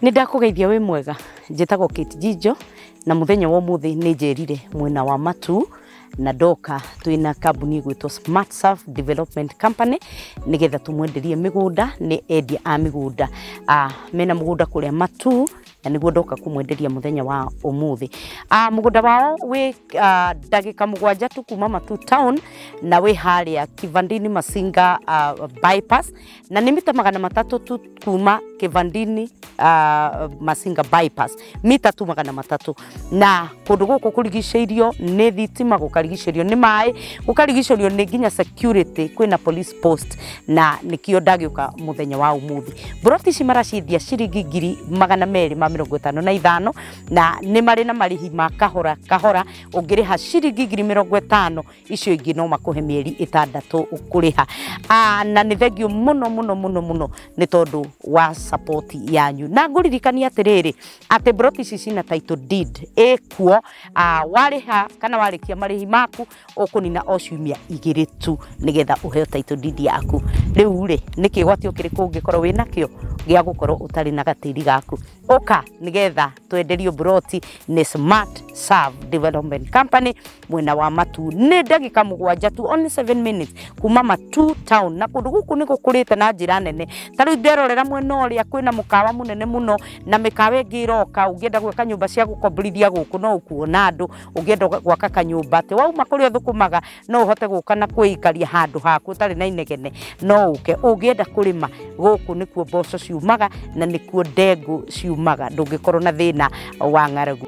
Nindakugeithia wi mwega njitagwo Kate Jijo na muthenya wa muthi ni njerire mwena wa Matu na doka twina kambuni gwitwo Smart Surf Development Company nigetha tumwenderie migunda ni endia a migunda mena mugunda kuria Matu na niguo doka kumwenderia muthenya wa umuthi. Mugunda wao wi dagika mugwanja tu kuma Matu town na wi haria Kivandini Masinga bypass na ni mita 300 tu kuma Kivandini Masinga bypass mita tu 300 na kundu guku kurigiceirio ni thitima gukarigiceirio ni mai gukarigiceirio ni nginya security kwina police post na nikio ndagiuka muthenya wa umuthi. Broti cimaracithia ciringi 255 na ni mari na marihi ma kahora ungiriha ciringi 50 icio ingi no makuhe mieri 6 ukuriha. Na ni thengio muno ni tondu wa support yanyu na nguririkania atiriri ati broti cina title deed ekuo wariha kana warikia marihi maku ukunina ociumia 2 tu nigetha uheo title deed yaku. Riu ri niki gwatio kiriku ungikorwo wina kio gia gukorwo utari na gatiri gaku oka nigetha twenderio broti ni Smart Surf Development Company mwena wa Matu ni dagika mugwanja tu only 7 minutes kuma Matu town na kundu guku niko kurite na njira nene. Tari nderorera mwena uria kwina mukawa munene muno na mikawa ngiroka ungienda gwaka nyumba cia gukombrithia guku no ukuona andu ungienda gwaka kanyumba te wauma kuria thukumaga no uhote guka na kuikaria handu haku tari na inegene no uke ungienda kurima guku nikuo mboco ciumaga na nikuo ndengu ciumaga ndungikorwo na thina wa ng'aragu.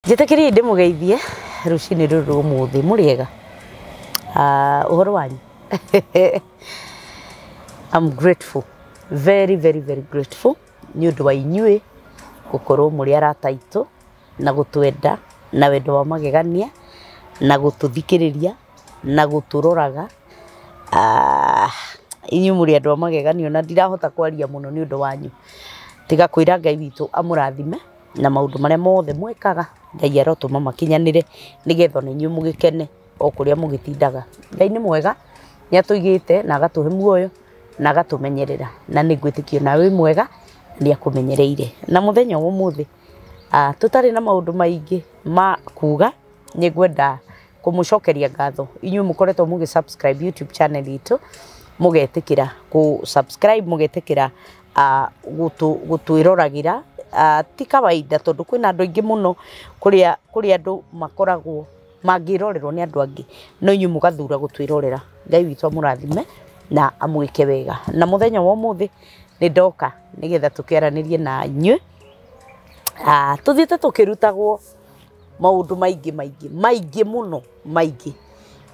Jitakiri ndimugeithie rucini ruru umuthi muriega uhoro wanyu. I'm grateful, very grateful ni undu wa inyue gukorwo muri arata itu na gutwenda na wendo wa magegania na gututhikiriria na guturoraga. Inyu muri andu wa magegania na ndirahota kwaria muno ni undu wanyu tiga kwira Ngai witu amurathime na maundu maria mothe mwekaga Ngai arotuma makinyanire nigetha na inyu mugikene o kuria mugitindaga. Ngai ni mwega ni atuigite na agatuhe muoyo na agatumenyerera na ni ngwitikio nawe mwega ni akumenyereire. Na muthenya wa umuthi tutari na maundu maingi ma kuga ni ngwenda kumucokeria ngatho inyu mukoretwo mugi subscribe YouTube channel itu mugetikira ku subscribe mugetikira gutwiragira ti kawaida tondu kwina andu ingi muno kuria andu makoragwo mangirorerwo ni andu angi no inyu mugathura gutwirorera. Ngai witu amurathime na amwike wega. Na muthenya wa umuthi ni ndoka nigetha tukiaranirie na inyu tuthite tukirutagwo maundu maingi muno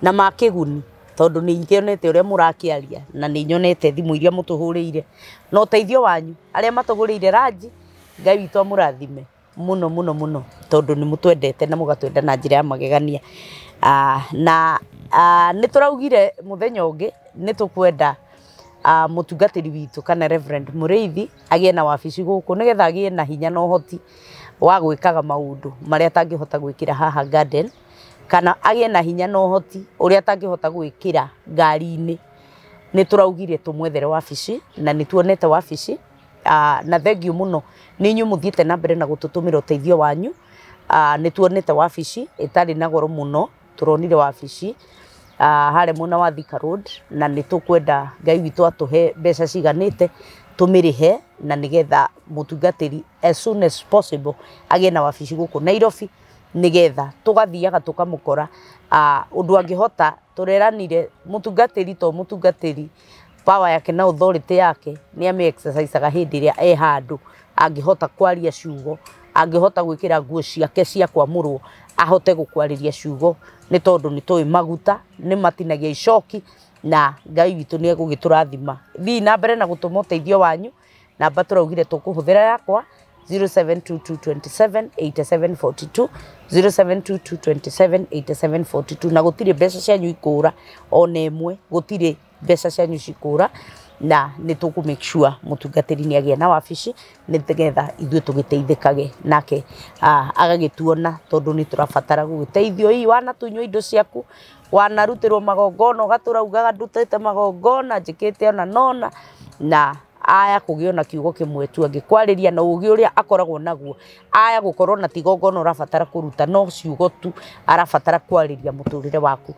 na makiguni tondu ni nyonete uria murakiaria na ni nyonete thimu iria mutuhurire no teithio wanyu aria matugurire ranji. Ngai witu amurathime muno tondu ni mutwendete na mugatwenda na njira ya magegania. Na nituraugire muthenya ungi nitukwenda mutungatiri witu kana Reverend Mureithi agie na wabici guku nigetha agie na hinya na uhoti wa gwikaga maundu maria tangihota gwikira haha garden kana agie na hinya na uhoti uria tangihota gwikira ngari-ini. Nituraugire tumwethere wabici na nituonete wabici na thengiu muno ni inyu muthiete na mbere na gututumira uteithio wanyu. Nituonete wabici itari na goro muno turonire wabici hare muna wa Thika Road na nitukwenda Ngai witu atuhe mbeca ciganite tumirihe na nigetha mutungatiri as soon as possible agie na wabici guku Nairobi nigetha tugathiaga tukamukora undu angihota tureranire mutungatiri to mutungatiri power yake na authority yake ni ame exerciseaga hindi iria handu angihota kwaria ciugo angihota gwikira nguo ciake cia kwamurwo ahote gukwariria ciugo ni tondu ni toi maguta ni matinagia icoki na Ngai witu ni egugiturathima. Thii na mbere na gutuma uteithio wanyu na baturaugire tukuhuthira yakwa 0722278742 0722278742 na gutire mbeca cianyu ikura ona imwe gutire mbeca cianyu cikura na nä tå kå make sure mutungatiri ni agia na wabici nä getha ithuä tå gä teithäkage nake agagä tuona tondå nä tå rabatara gå gä teithio ii wana tå nyua indo ciaku wanarutä rwo magongona å gatå raugaga ndutete te magongona njä te ona nona na aya kå gä ona kiugo kä mwe tu angä kwarä ria na å gä å rä a akoragwo naguo aya gå korwo na tigongona å rabatara kå ruta no ciugo tu arabatara kwarä ria må tå rä re waku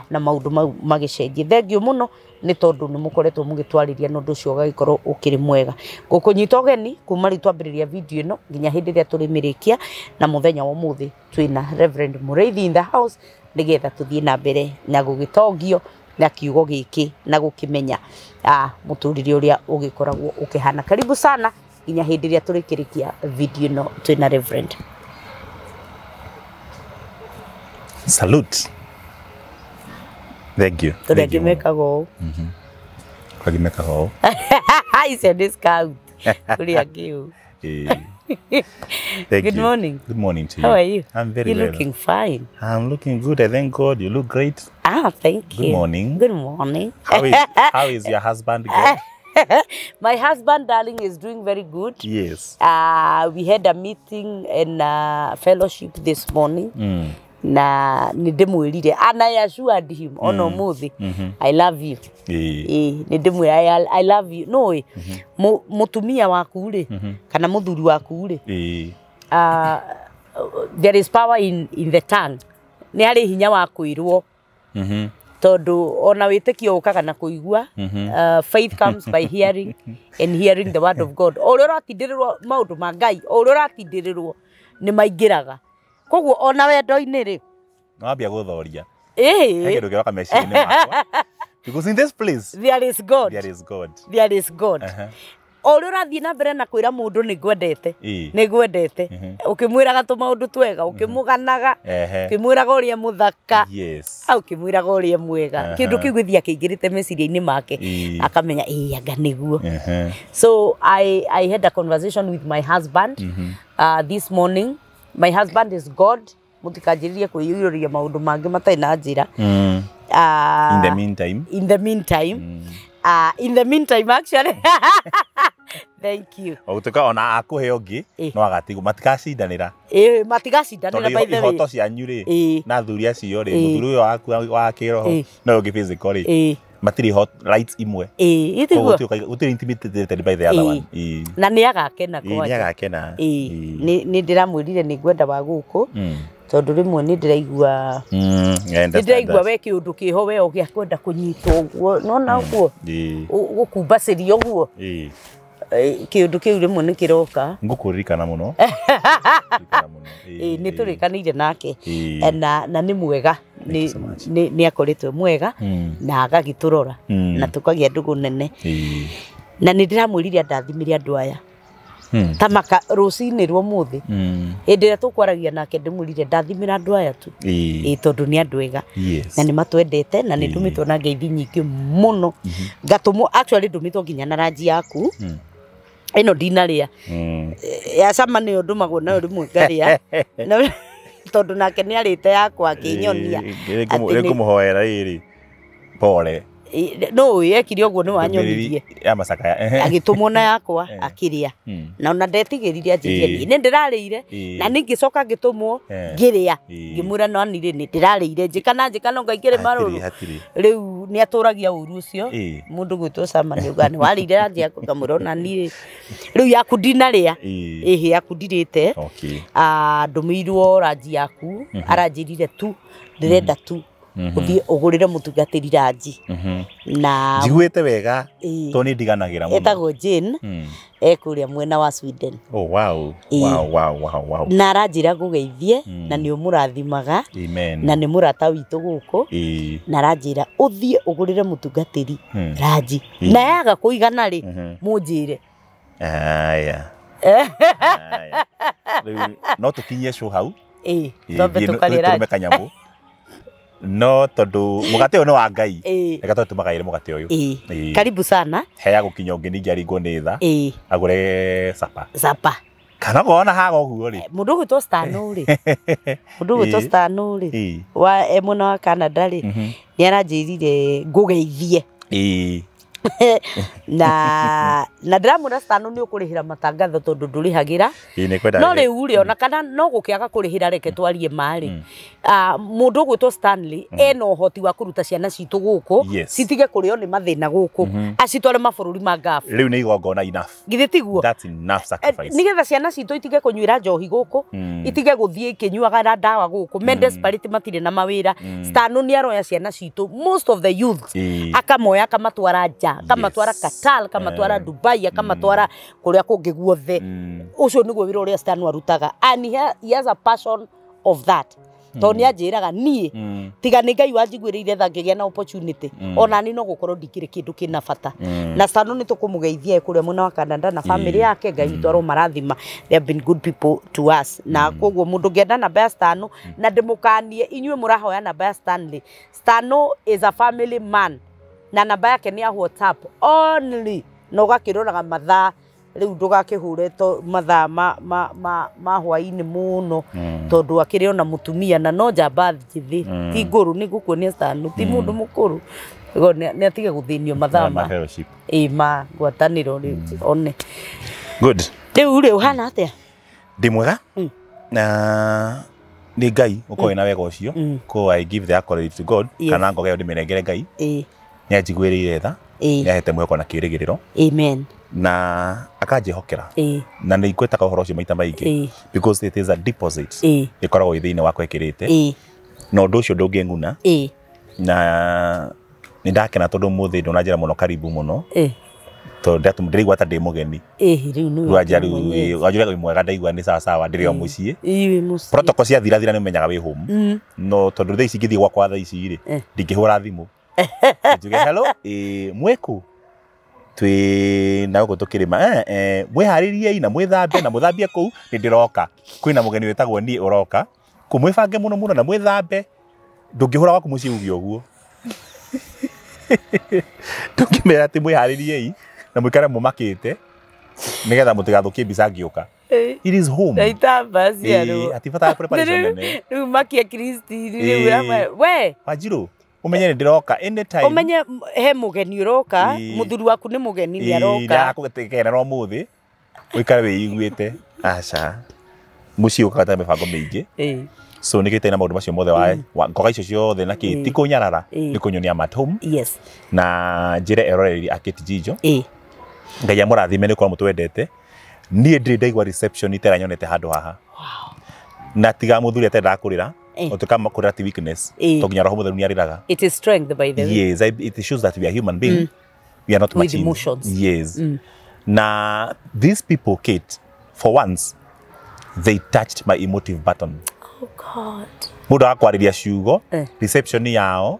na maundu mau magicenjie thengio muno ni tondu ni mukoretwo mugitwariria no ndu cio gagikorwo ukiri mwega gukunyita ogeni kuma ri twambiriria video ino nginya hindi ria turi mirikia na muthenya wa muthi twina Reverend Mureithi in the house nigetha tuthie na mbere na gugitongio na kiugo giki na gukimenya muturire uria ugikoragwo ukihana karibu sana nginya hindi ria turikirikia video ino twina Reverend. Salute. Thank you. Thank you. Make a go. Kwa make a go. I said discount. Good morning. Good morning to you. How are you? I'm very well. You're looking fine. I'm looking good. I thank God. You look great. Thank you. Good morning. Good morning. How is your husband going? My husband, darling, is doing very good. Yes. We had a meeting and fellowship this morning. Na nindimwirire and I assured him ono muthi I love you nindimwira I love you no mutumia waku ri kana muthuri waku ri there is power in the tongue ni ari hinya wa kwirwo tondu ona witikio ukaga na kuigua faith comes by hearing and hearing the word of God uri ratindirirwo maundu ma Ngai uri ratindirirwo ni maingiraga koguo ona wendo-ini ri nwambia guthoria kindu gioka meciria-ini makwa because in this place there is God there is God uri urathie na mbere na kwira mundu ni ngwendete ukimwiraga tu maundu twega ukimuganaga ukimwiraga uria muthaka ukimwiraga uria mwega kindu kiu githia kiingirite meciria-ini make akamenya anga niguo so I had a conversation with my husband this morning. My husband is God. Mutikajiririe kwiyuria maundu mangi matai na njira. In the meantime actually. Thank you. Ogutuka ona akuhe ongi no agatigo matigacindanira. Matigacindanira by the way. Ihoto cianyu ri na thuri acio ri muthuri uyo waku wa kiroho no ungi physical ri. Matiri hot rights imwe. Itiguo. Utiri intimidated by the other one. Na ni agakena kwa. Ni agakena. Ni ndiramwirire ni ngwenda wa guku. Tondu rimwe ni ndiraigua we kiundu kiho we ugia kwenda kunyitwo uguo nona uguo gukumbacirio uguo kiundu kiu rimwe ni kiroka ngukuririkana muno ni turikanire nake na ni mwega ni akoretwe mwega na agagiturora na tukagia ndugu nene na ni ndiramwirire ndathimire andu aya tamaka rucini rwo muthi hindi ria tukwaragia nake ndimurire ndathimira andu aya tu tondu ni andu ega na ni matwendete na ni ndumitwo na ngeithi nyingi muno ngatumo actually ndumitwo nginya na ranji yaku ino ndinaria ya sama ni ndumagwo nayo rimwe ngaria tondu nake ni arite yakwa akinyonia ati kumuhoera iri pole no yekire uguo ni wanyonirie ya masaka agitumwo na yakwa akiria na ona ndetigirire anjirie ni ndirarire na ningicoka ngitumwo ngiria ngimwira no nire ni ndirarire njikana ngaingire maruru riu ni aturagia uru ucio mundu gwitwo sama ni ugani warire ranji yakwa ngamwira ona nire riu yaku ndinaria yaku ndirite ndumirwo ranji yaku aranjirire tu ndirenda tu uthie ugurire mutungatiri ranji na njiguite wega to ni ndiganagira muno etagwo Jane ekuria mwena wa Sweden. Oh wow wow na aranjira gugeithie na ni umurathimaga na ni murata witu guku na aranjira uthie ugurire mutungatiri ranji na yaga kuigana ri munjire aya no tukinye show hau thombe tukalira kanyamu no tondu mugate uyu ni wa Ngai reka twa tumagaire mugate uyu karibu sana heya gukinya ungi ningi aringo ni tha agure sapa kana kona hago guo ri mundu gwitwo Stano ri mundu gwitwo Stano ri wa emuna wa Canada ri ni aranjirire ngugeithie na ndiramwira Stano ni ukurihira matangatho tondu ndurihagira no riu ri ona kana no gukiaga kurihira reke twarie mari mundu gwitwo Stanley ena uhoti wa kuruta ciana citu guku citige kurio ni mathina guku acitware mabururi ma ngafu riu ni igongona enough githe tiguo that's enough sacrifice nigetha ciana citu itige kunyuira njohi guku itige guthie ikinyuaga na ndawa guku men desperate matire na mawira Stano ni aroya ciana citu most of the youth akamoya akamatwara nja akamatwara Qatar akamatwara Dubai akamatwara kuria kungi guothe ucio niguo wira uria Stano arutaga and he has a passion of that Tony ajiraga nie tiga ni Ngai wanjiguirire tha ngigia na opportunity ona ni no gukorwo ndikire kindu kina bata na Stano ni tukumugeithia kuria muna wa Canada na family yake Ngai twaro marathima they have been good people to us na koguo mundu ngenda na best Stano na ndimukanie inywe murahoya na best Stanley Stano is a family man na namba yake ni ya WhatsApp only no gakiroraga mathaa riu ndugakihure to mathaa ma hwaini muno tondu akiri ona mutumia na no njamba njithi ti nguru ni gukuonia Stano ti mundu mukuru go ni atige guthinio mathaa ma ma ngwataniro ri one good riu uhana atia ndi mwega na ni Ngai uko ina wega ucio ko I give the accolade to God kana ngogeo ndimenengere Ngai ni ajigwirire tha ni ahete mweko na kirigiriro amen na akanjihokera na ni ikwetaga uhoro ucio maita maingi because it is a deposit ikoragwo ithiini wakwa ikirite no ndu ucio ndunginguna na ni ndakena tondu muthi ndo na njira muno karibu muno tondu ndirigwa ta ndi mugeni riu ni wajira wi mwega ndaigua ni sawa sawa ndiri o mucii protocol cia thira ni umenyaga wi home no tondu thaici ngithii gwakwa thaici ri ndingihura thimu njuge hello mweku twi na uko tukirima mwiharirie na mwithambe na muthambie kuu ni ndiroka kwina mugeni wetagwo ni uroka kumwifange muno muno na mwithambe ndungihura waku mucii ugio guo tukimera ati mwiharirie na mwikare mumakite nigetha mutigathukie mbica ngiuka it is home naitamba ciaro atibata preparation nene riu makia Kristi riu we Wanjiru umenye ni ndiroka anytime umenye he mugeni uroka muthuri waku ni mugeni ni aroka akugetekera no muthi wikare wiyiguite aca mucii ukagata mibango mingi so nikite na maundu macio mothe wa ngoga icio ciothe na ki ti kunyarara ni kunyonia matum yes na njire eroreri akiti jijo Ngai amurathime ni kwa mutwendete nie ndiri ndaigwa reception itera nyonete handu haha na tiga muthuri atenda kurira otukama kurira ti weakness toginya roho mutheru ni ariraga it is strength by the way yes it shows that we are human being we are not with machines emotions yes na these people Kate for once they touched my emotive button oh god mundu akwariria ciugo reception yao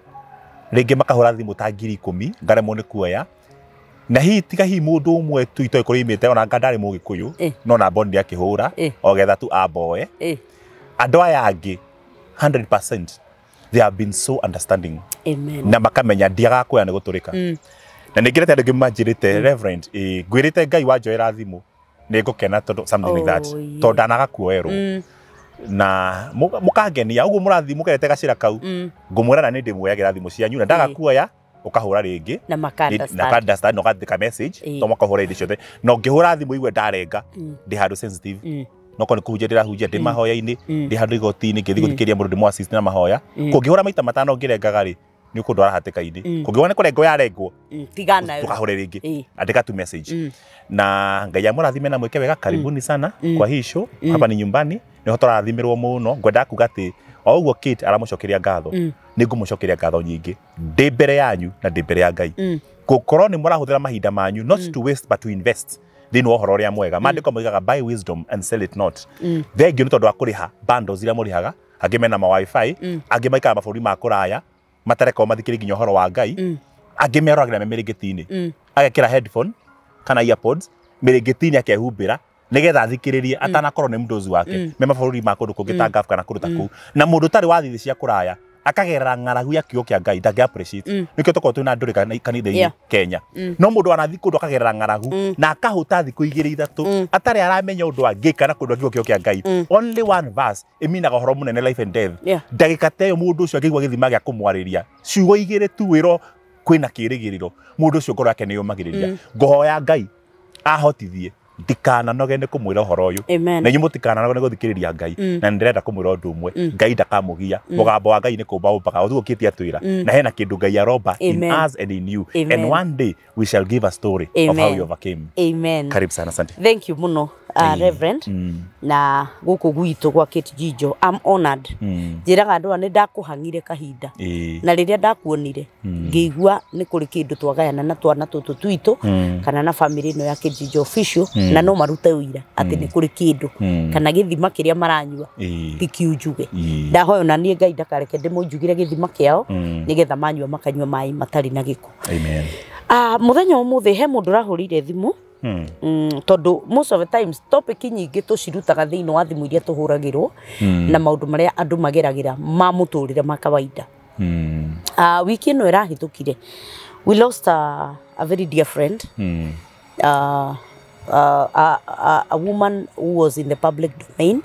ringi makahura thimu ta 10,000 ngaremwo ni kuoya na hi tiga hi mundu umwe tu itoy kuri imite ona ngandari mu gikuyu no na bondi akihura ogetha tu aboe andu aya angi 100% they have been so understanding amen na makamenya ndiaga kuya ni guturika na ningirete andu ngimanjirite reverend gwirite Ngai wanjoera thimu ni ngukena tondu something like that tondu ndanaga kuoerwo na mukangenia uguo murathi mukerete gacira kau ngumwira na ni ndimwoyagira thimu cianyu na ndaga kuoya ukahura ringi na makanda no gathika message to makahura indi ciothe no ngihura thimu igwe ndarenga ndi handu sensitive no ko ni kuhunjia ndirahunjia ndi mahoya-ini ndi handu igoti-ini ngithi guthikiria mundu ndimu assist na mahoya kungihura maita matano ngirengaga ri ni ukundwara hatikaini kungihura ni kurengo yarengwo tigana tukahura ringi andika tu message na Ngai amurathime na mweke wega karibuni sana kwa hii show hapa ni nyumbani ni hotorathimirwo muno ngwenda kuga ati o uguo Kate aramucokeria ngatho ni ngumucokeria ngatho nyingi ndi mbere yanyu na ndi mbere ya Ngai gukorwo ni murahuthira mahinda manyu not to waste but to invest thini wa uhoro ria mwega mandiko moigaga buy wisdom and sell it not thengio ni tondu wa kuriha bundles iria murihaga angi mena ma wifi angi maikara maburi ma kuraya matareka mathikiri nginya uhoro wa Ngai angi meroragira memirigiti-ini agekira headphone kana earpods mirigiti-ini akehumbira nigetha athikiririe atanakorwo ni mdozi wake me maburi ma kundu kungitanga kana kundu taku na mundu tari wa thithi cia kuraya akagerera ng'aragu ya kiugo kia Ngai ndangĩ appreciate nikio toko twina nduri kanitha-inĩ Kenya no mũndũ anathi kũndũ akagerera ng'aragu na akahuta thikũ 2-3 atarĩ aramenya ũndũ angĩka na kũndũ kiugo kia Ngai only one verse iminaga ũhoro mũnene life and death ndagĩka ta ĩyo mũndũ ũcio akĩigua gĩthima gĩa kũmwarĩria ciugo 2 tu wĩro kwĩna kĩrĩgĩrĩro mũndũ ũcio ngoro yake nĩyũmagĩrĩria ngohoya Ngai ahotithie ndikananoge nĩ kũmwĩra ũhoro ũyũ na inyuĩ mũtikananoge nĩ gũthikĩrĩria Ngai na ndĩrenda kũmwĩra ũndũ ũmwe Ngai ndakamũgia mũgambo wa Ngai nĩ kũmba ũmbaga ũguo ũkĩtie atwĩra na hena kĩndũ Ngai aromba in us and in you and one day we shall give a story of how you overcame. Karibu sana, asante. Thank you muno Reverend na gũkũ gwitũ gwa Kate Njijo. I'm honored. Njĩraga andũ nĩ ndakũhangire kahinda na rĩrĩa ndakuonire ngĩigua nĩ kũrĩ kĩndũ twagayana na twana tũtũ twitũ kana na family ĩno ya Kate Njijo official na no marute ũira atĩ nĩ kũrĩ kĩndũ kana gĩthima kĩrĩa maranyua ti kĩu njuge. Ndahoya na niĩ Ngai ndakareke ndĩmũnjugire gĩthima kĩao nĩgetha manyua makanyua maĩ matarĩ na gĩko. Amen. Mũthenya ũmũthĩ he mũndũ ũrahũrire thimũ tondu most of the times topic nyingĩ tũcirutaga thĩinĩ wa thimũ iria tũhũragĩrwo na maũndũ marĩa andũ mageragĩra ma mũtũrĩre ma kawaida. Wiki ĩno ĩrahĩtũkire we lost a very dear friend, a woman who was in the public domain,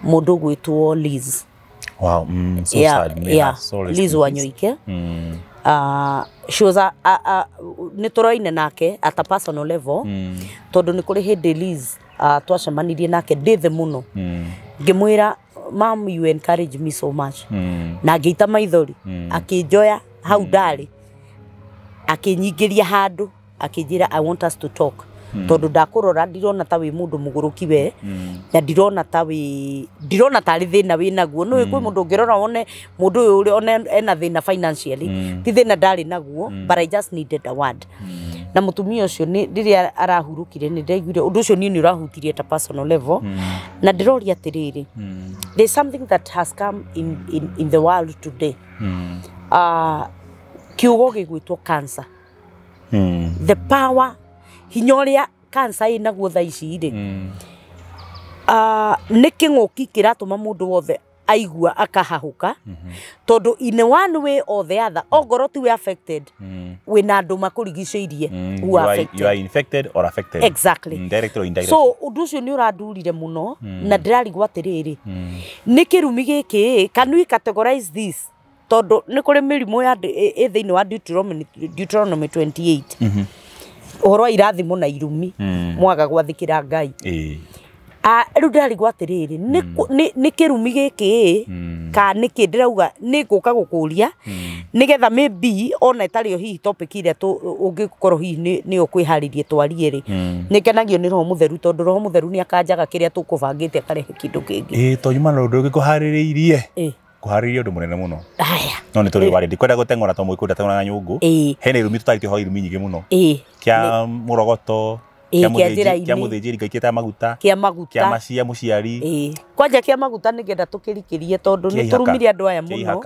mũndũ gwĩtwo Liz. Wow, so sad. Liz Wanyoike. She was nĩ tũroine nake at a personal level tondu nĩ kũrĩ hĩndĩ Liz twacemanirie nake ndĩthe mũno ngĩmwĩra mom you encourage me so much na ngĩita maithori akĩnjoya hau ndarĩ akĩnyingĩria handũ akĩnjĩra I want us to talk tondu ndakũrora ndirona ta wĩ mũndũ mũgũrũki we na ndirona ta tarĩ thĩna wĩ naguo no kwĩ mũndũ ũngĩrora wone mũndũ ũyũ ũrĩa ona ena thĩna financially ti thĩna ndarĩ naguo but I just needed a word. Na mũtumia ũcio rĩrĩa arahurũkire nĩ ndaiguire ũndũ ũcio niĩ nĩ ũrahutirie at a personal level na ndĩroria atĩrĩrĩ there's something that has come in the world today kiugo gĩgwĩtwo cancer. The power hinya ũrĩa cancer ĩnaguo thaa ici rĩ nĩ kĩng'ũki kĩratũma mũndũ wothe aigua akahahũka tondu in one way or the other ongorwo ti we affected wĩna andũ makũrigicĩirie who are affected. You are infected or affected. Exactly. Direct or indirect. So ũndũ ũcio nĩ ũrandurire mũno na ndĩrarigwo atĩrĩrĩ nĩ kĩrumi gĩkĩ can we categorize this tondu nĩ kũrĩ mĩrimũ ya thĩinĩ wa Deuteronomy 28 ũhoro wa irathimo na irumi mwaga gwathĩkĩra Ngai. Rĩu ndĩrarigwo atĩrĩrĩ nĩ kĩrumi gĩkĩ ka nĩkĩ ndĩrauga nĩ ngũka gũkũria nĩgetha maybe ona ĩtarĩ hihi topic ĩrĩa ũngĩkorwo hihi nĩ ũkwĩharĩrie twarie rĩ nĩkenagio nĩ Roho Mũtheru tondu Roho Mũtheru nĩ akanjaga kĩrĩa tũkũbangĩte akarehe kĩndũ kĩngĩ. Tonyuma na ũndũ ũngĩkũharĩrĩirie kuharĩria ũndũ mũnene mũno no nĩ tũrĩ warĩ ndikwenda gũteng'ora to mũikũ ndateng'ora nyũngũ hena irumi tũtarĩ tũho irumi nyingĩ mũno kĩa mũrogoto kĩa mũthĩnjĩri Ngai kĩta maguta kĩa macia mũciari kwanja kĩa maguta nĩgetha tũkĩrikĩrie tondu nĩ tũrumire andũ aya mũno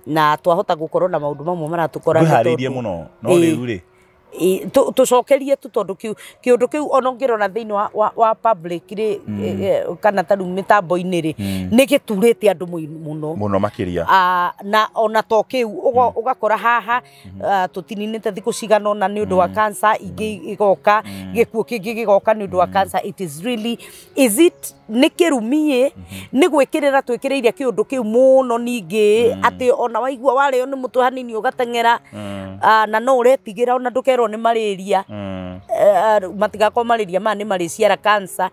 na twahota gũkorwo na maũndũ mamwe maratũkora twĩharĩirie mũno no rĩu rĩ tucokerie tu tondu kiundu kiu ona ngirona thiini wa public ri kana taru mitambo-ini ri ni giturite andu muno makiria na ona to kiu ugakora haha tutininite thiku cigana ona ni undu wa cancer ingi igoka gikuo kingi gigoka ni undu wa cancer. It is really ni kirumie ni gwikirira twikiriire kiundu kiu muno ningi ati ona waigua wareo ni mutu hanini ugatengera na no uretigira ona ndukerwo ni malaria matigako malaria ma ni mariciara cancer.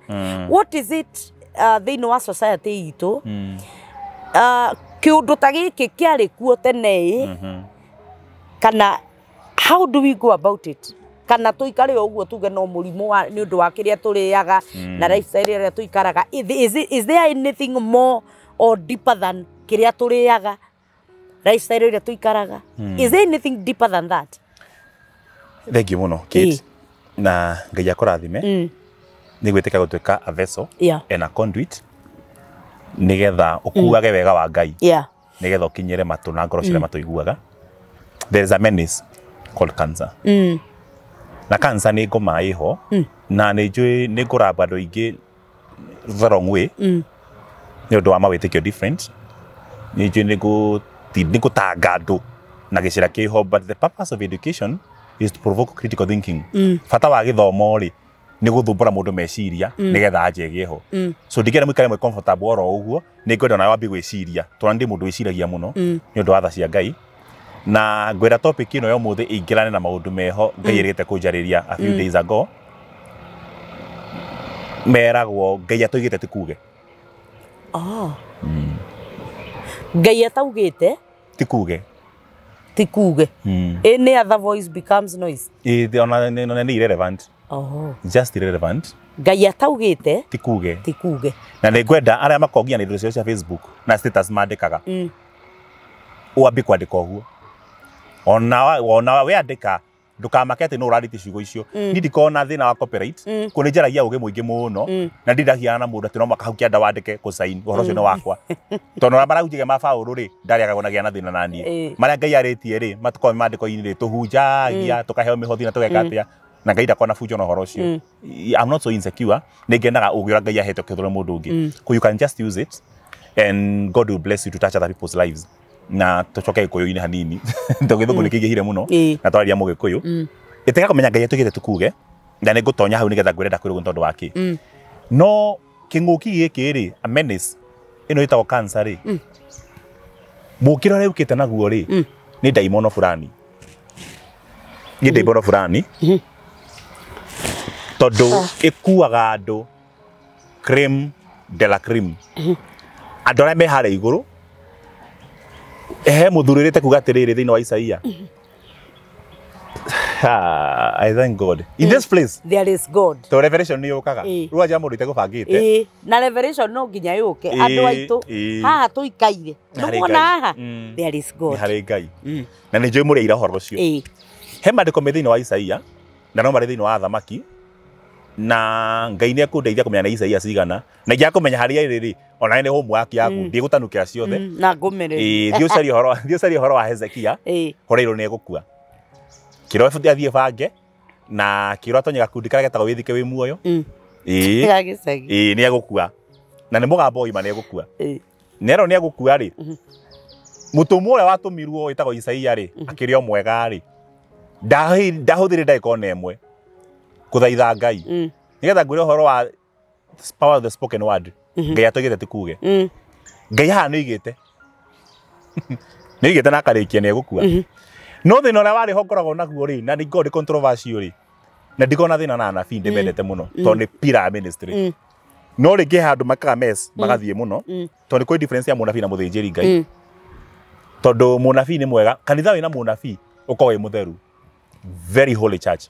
What is it thiini wa society itu kiundu ta giki kiari kuo tene kana how do we go about it kana tuikare uguo tuge no murimu wa ni undu wa kiria turiaga na lifestyle iria tuikaraga. Is there anything more or deeper than kiria turiaga lifestyle iria tuikaraga? Is there anything deeper than that? Thank you muno Kate na Ngai akũrathime nĩ gwĩtĩka gũtuĩka a vessel and a conduit nĩgetha ũkuage wega wa Ngai nĩgetha ũkinyĩre matũ na ngoro ciria matũiguaga. There is a menace called cancer. Na cancer nĩ ngoma ĩho na nĩ njũĩ nĩ ngũramba andũ aingĩ the wrong way nĩ ũndũ wa mawĩtĩkio different. Nĩ njũĩ nĩ ti nĩ gũtanga andũ na gĩcĩra kĩho, but the purpose of education is to provoke critical thinking. Bata wa gĩthomo rĩ nĩ gũthumbũra mũndũ meciria nĩgetha anjege ho. So ndingĩenda mũikare mwĩ comfortable oro ũguo, nĩ ngwenda nawe wambi gwĩciria tondũ ndĩ mũndũ wĩciragia mũno nĩ ũndũ wa tha cia Ngai. Na ngwenda topic ĩno ya ũmũthĩ ĩingĩrane na maũndũ meho Ngai erĩte kũnjarĩria a few days ago. Meragwo Ngai atoigĩte ti kuge. Ngai ataugĩte ti kuge. ti kuge. Any other voice becomes noise. Nĩ irrelevant. Just irrelevant. Ngai ataugĩte ti kuge. ti kuge. Na nĩ ngwenda arĩa makongia nĩ cia Facebook na status mandĩkaga. Wambi kwandĩka ũguo. Ona we andĩka ndukamake atĩ no ũrarĩte ciugo icio. Ni ndikona thĩna wa copyright kũnĩ njaragia ũgĩ mũingĩ mũno na ndirahiana na mũndũ atĩ no makahukia nda wandĩke kũsaini ũhoro ũcio nĩ wakwa. Tondũ ũrĩa marahunjagia ma Paũlũ rĩ ndarĩaga gũnagia na thĩna na niĩ. Marĩa Ngai arĩtie rĩ matukorwo mandĩko-inĩ rĩ tũhunjagia tũkaheo mĩhothi na tũgeka atĩa na Ngai ndakona fujo na ũhoro ũcio. I'm not so insecure. Nĩ ngenaga ũgĩ ũrĩa Ngai ahete ũkĩhũthĩra mũndũ ũngĩ. You can just use it and God will bless you to touch other people's lives. Na tucoke Gĩkũyũ-inĩ hanini tũgĩthũngũ nĩ kĩingĩhire mũno na twararia Mũgĩkũyũ ĩtĩga kũmenya Ngai atũgĩte ti kuge na nĩ ngũtonya hau nĩgetha ngwĩrenda kwĩrwo nĩ tondũ wa kĩ no kĩng'ũki gĩkĩ rĩ a menace ĩno ĩtagwo cancer rĩ mũkĩra ũrĩa ũkĩte naguo rĩ nĩ ndaimono fulani nĩ ndaimono fulani tondũ ĩkuaga andũ creme de la creme andũ arĩa me harĩa igũrũ mũthurĩrĩte kuga atĩrĩrĩ thĩinĩ wa Isaia. I thank God. In this place there is God. To revelation nĩ yũkaga. Rĩu anja mũndũ itegũbangĩte. Na revelation no nginya yũke andũ aitũ haha tũikaire. Nĩmuona haha there is God. Harĩ Ngai. Na nĩ njũĩ mũrĩ ira ũhoro ũcio. He maandĩko me thĩinĩ wa Isaia na no marĩ thĩinĩ wa Thamaki na Ngai nĩ ekũndeithia kũmenya na Isaia cigana na ingĩakũmenya harĩa irĩ ona nĩ homework yaku ndigũtanukĩra ciothe na ngũmĩrĩria thiĩ ũcarie ũhoro wa Hezekia Horeirwo nĩ egũkua kĩro athiĩ bange na kĩro atonye gakundi karĩa getagwo wĩthike wĩ muoyo nĩ egũkua na nĩ mũgambo oima nĩ egũkua nero nĩ egũkua rĩ mũtũmwo ũrĩa watũmirwo wĩtagwo Isaia rĩ akĩrĩ o mwega rĩ ndahũthĩrire ndagĩka ona ĩmwe kũthaitha Ngai nĩgetha ngwĩre ũhoro wa power of the spoken word Ngai atoigĩte ti kuge Ngai haha nĩ oigĩte na akarĩkia nĩ egũkua no thĩna ũrĩa warĩ ho ngoragwo naguo rĩ na nĩ controversial rĩ na ndikona thĩna na anabii ndĩmendete mũno tondũ nĩ pillar ministry no rĩngĩ handũ makaga mess magathiĩ mũno tondũ nĩ kũrĩ difference ya mũnabii na mũthĩnjĩri Ngai tondũ mũnabii nĩ mwega kanitha wĩna mũnabii ũkorwo wĩ mũtheru very holy church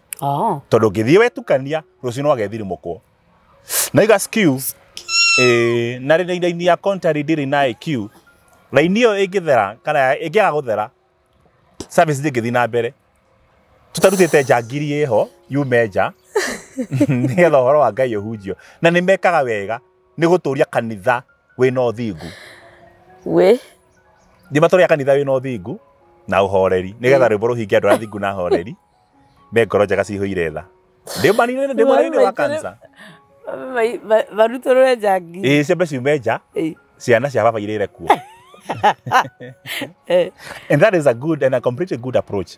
tondũ ngĩthiĩ wetukania rũciũ no agethirĩmũkwo na iga skew na raini ya contrary ndĩrĩ na IQ raini ĩyo ĩngĩthera kana ĩngĩaga gũthera service ndĩngĩthiĩ na mbere tũtarutĩte njangiri ĩho yume nja nĩgetha ũhoro wa Ngai ũhunjio na nĩ mekaga wega nĩ gũtũũria kanitha wĩna ũthingu nĩ matũũria kanitha wĩna ũthingu na ũhoreri nĩgetha rwĩmbo rũhinge andũ athingu na horeri me ngoro njega cihũire tha ndĩmũraini wa kansa barutũrũre njangiri ciambe ciume nja ciana cia baba irĩre kuo and that is a good and a completely good approach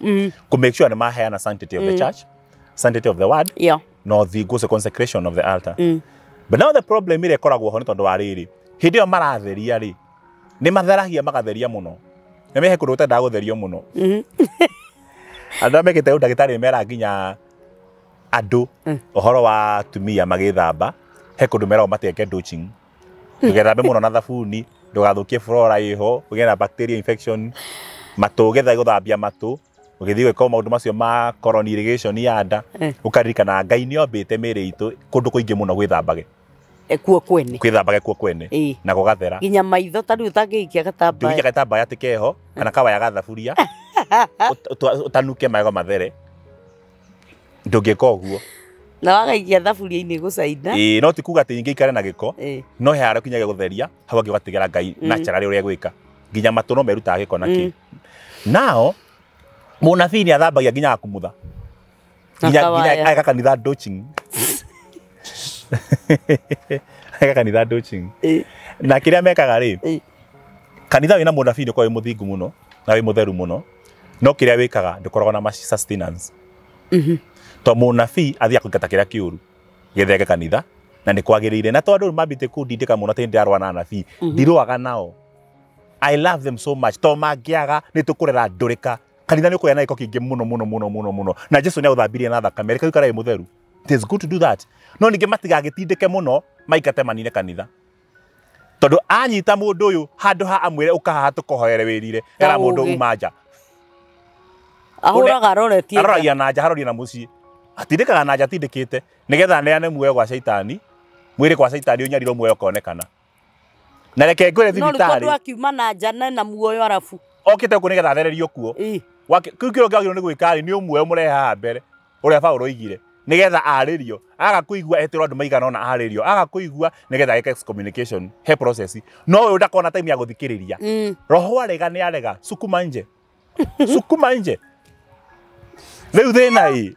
to make sure nĩ maheana sanctity of the church sanctity of the word no the consecration of the altar but now the problem ĩrĩa ĩkoragwo ho nĩ tondũ wa rĩrĩ hĩndĩ ĩyo maratheria rĩ nĩ matheragia magatheria mũno nĩ mehe kũndũ gũtendaga gũtherio mũno andũ mekĩte ndagĩtarĩ mera nginya andũ ũhoro wa tumia magĩthamba he kũndũ meragwo mateke douching ndũgethambe mũno na thabuni ndũgathũkie flora ĩho ũgĩe na bacteria infection matũ ũgetha gũthambia matũ ũgĩthiĩ gwĩka maũndũ macio ma colon irrigation ya nda ũkaririkana Ngai nĩ ombĩte mĩĩrĩ itũ kũndũ kũingĩ mũno gwĩthambage kuo kwene gwĩthambage kuo kwene na gũgathera nginya maitho ta rĩu ũtangĩikia gatambaya ndũikia gatambaya atĩ keho kana kawaya ga thaburia ũtanuke magego mathere ndũngĩka ũguo na wagaikia thaburia-inĩ gũcaina no ti kuga atĩ ingĩikare na gĩko no he harĩa ũkinyaga gũtheria hau angĩ ũgatigĩra Ngai naturally ũrĩa gwĩka nginya matũ no merutaga gĩko nakĩ nao mũnabii nĩ athambagia nginya kumutha nginya aka kanitha douching aka kanitha douching na kĩrĩa mekaga rĩ kanitha wina munabii nĩ kwa muthingu muno na wi mutheru muno no kiria wikaga ndikoragwo na sustenance to munabii athia kũingata kĩrĩa kĩũru gĩthenge kanitha na nĩ kwagĩrĩire na tondũ mambĩte kũndindĩka mũno atĩ ndirarũa na anabii ndirũaga nao. I love them so much to mangĩaga nĩ tũkũrera ndũrĩka kanitha nĩ ũkũgĩa na gĩko kĩingĩ mũno na Jesũ nĩ aũthambirie na thakame reke ũikare mũtheru. It is good to do that no ningĩ matigagĩtindĩke mũno maikate manine kanitha tondũ anyita mũndũ ũyũ handũ ha amwĩre ũkahaha tũkũhoere wĩrire era mũndũ uma nja ahũraga aroretie aroragia na nja haroria na mũciĩ atindĩkaga na nja atindĩkĩte nĩgetha neane muoyo gwa caitani mwĩrĩ kwa caitani ũnyarirwo muoyo ũkonekana na reke ngwĩre thibitarĩ no akiuma na nja na muoyo arabu okĩte gũkũ nĩgetha athererio kuo kĩu kĩrĩa kĩagĩrĩirwo nĩ gwĩka nĩ ũmuoyo mũrehe haha mbere ũrĩa Paulo oigire nĩgetha arĩrio aga kũigua eterwo andũ maigana ona arĩrio aga kũigua nĩgetha eke excommunication he process no ũyũ ndakona time ya gũthikĩrĩria roho arega nĩ arega sukuma nje rĩu thĩna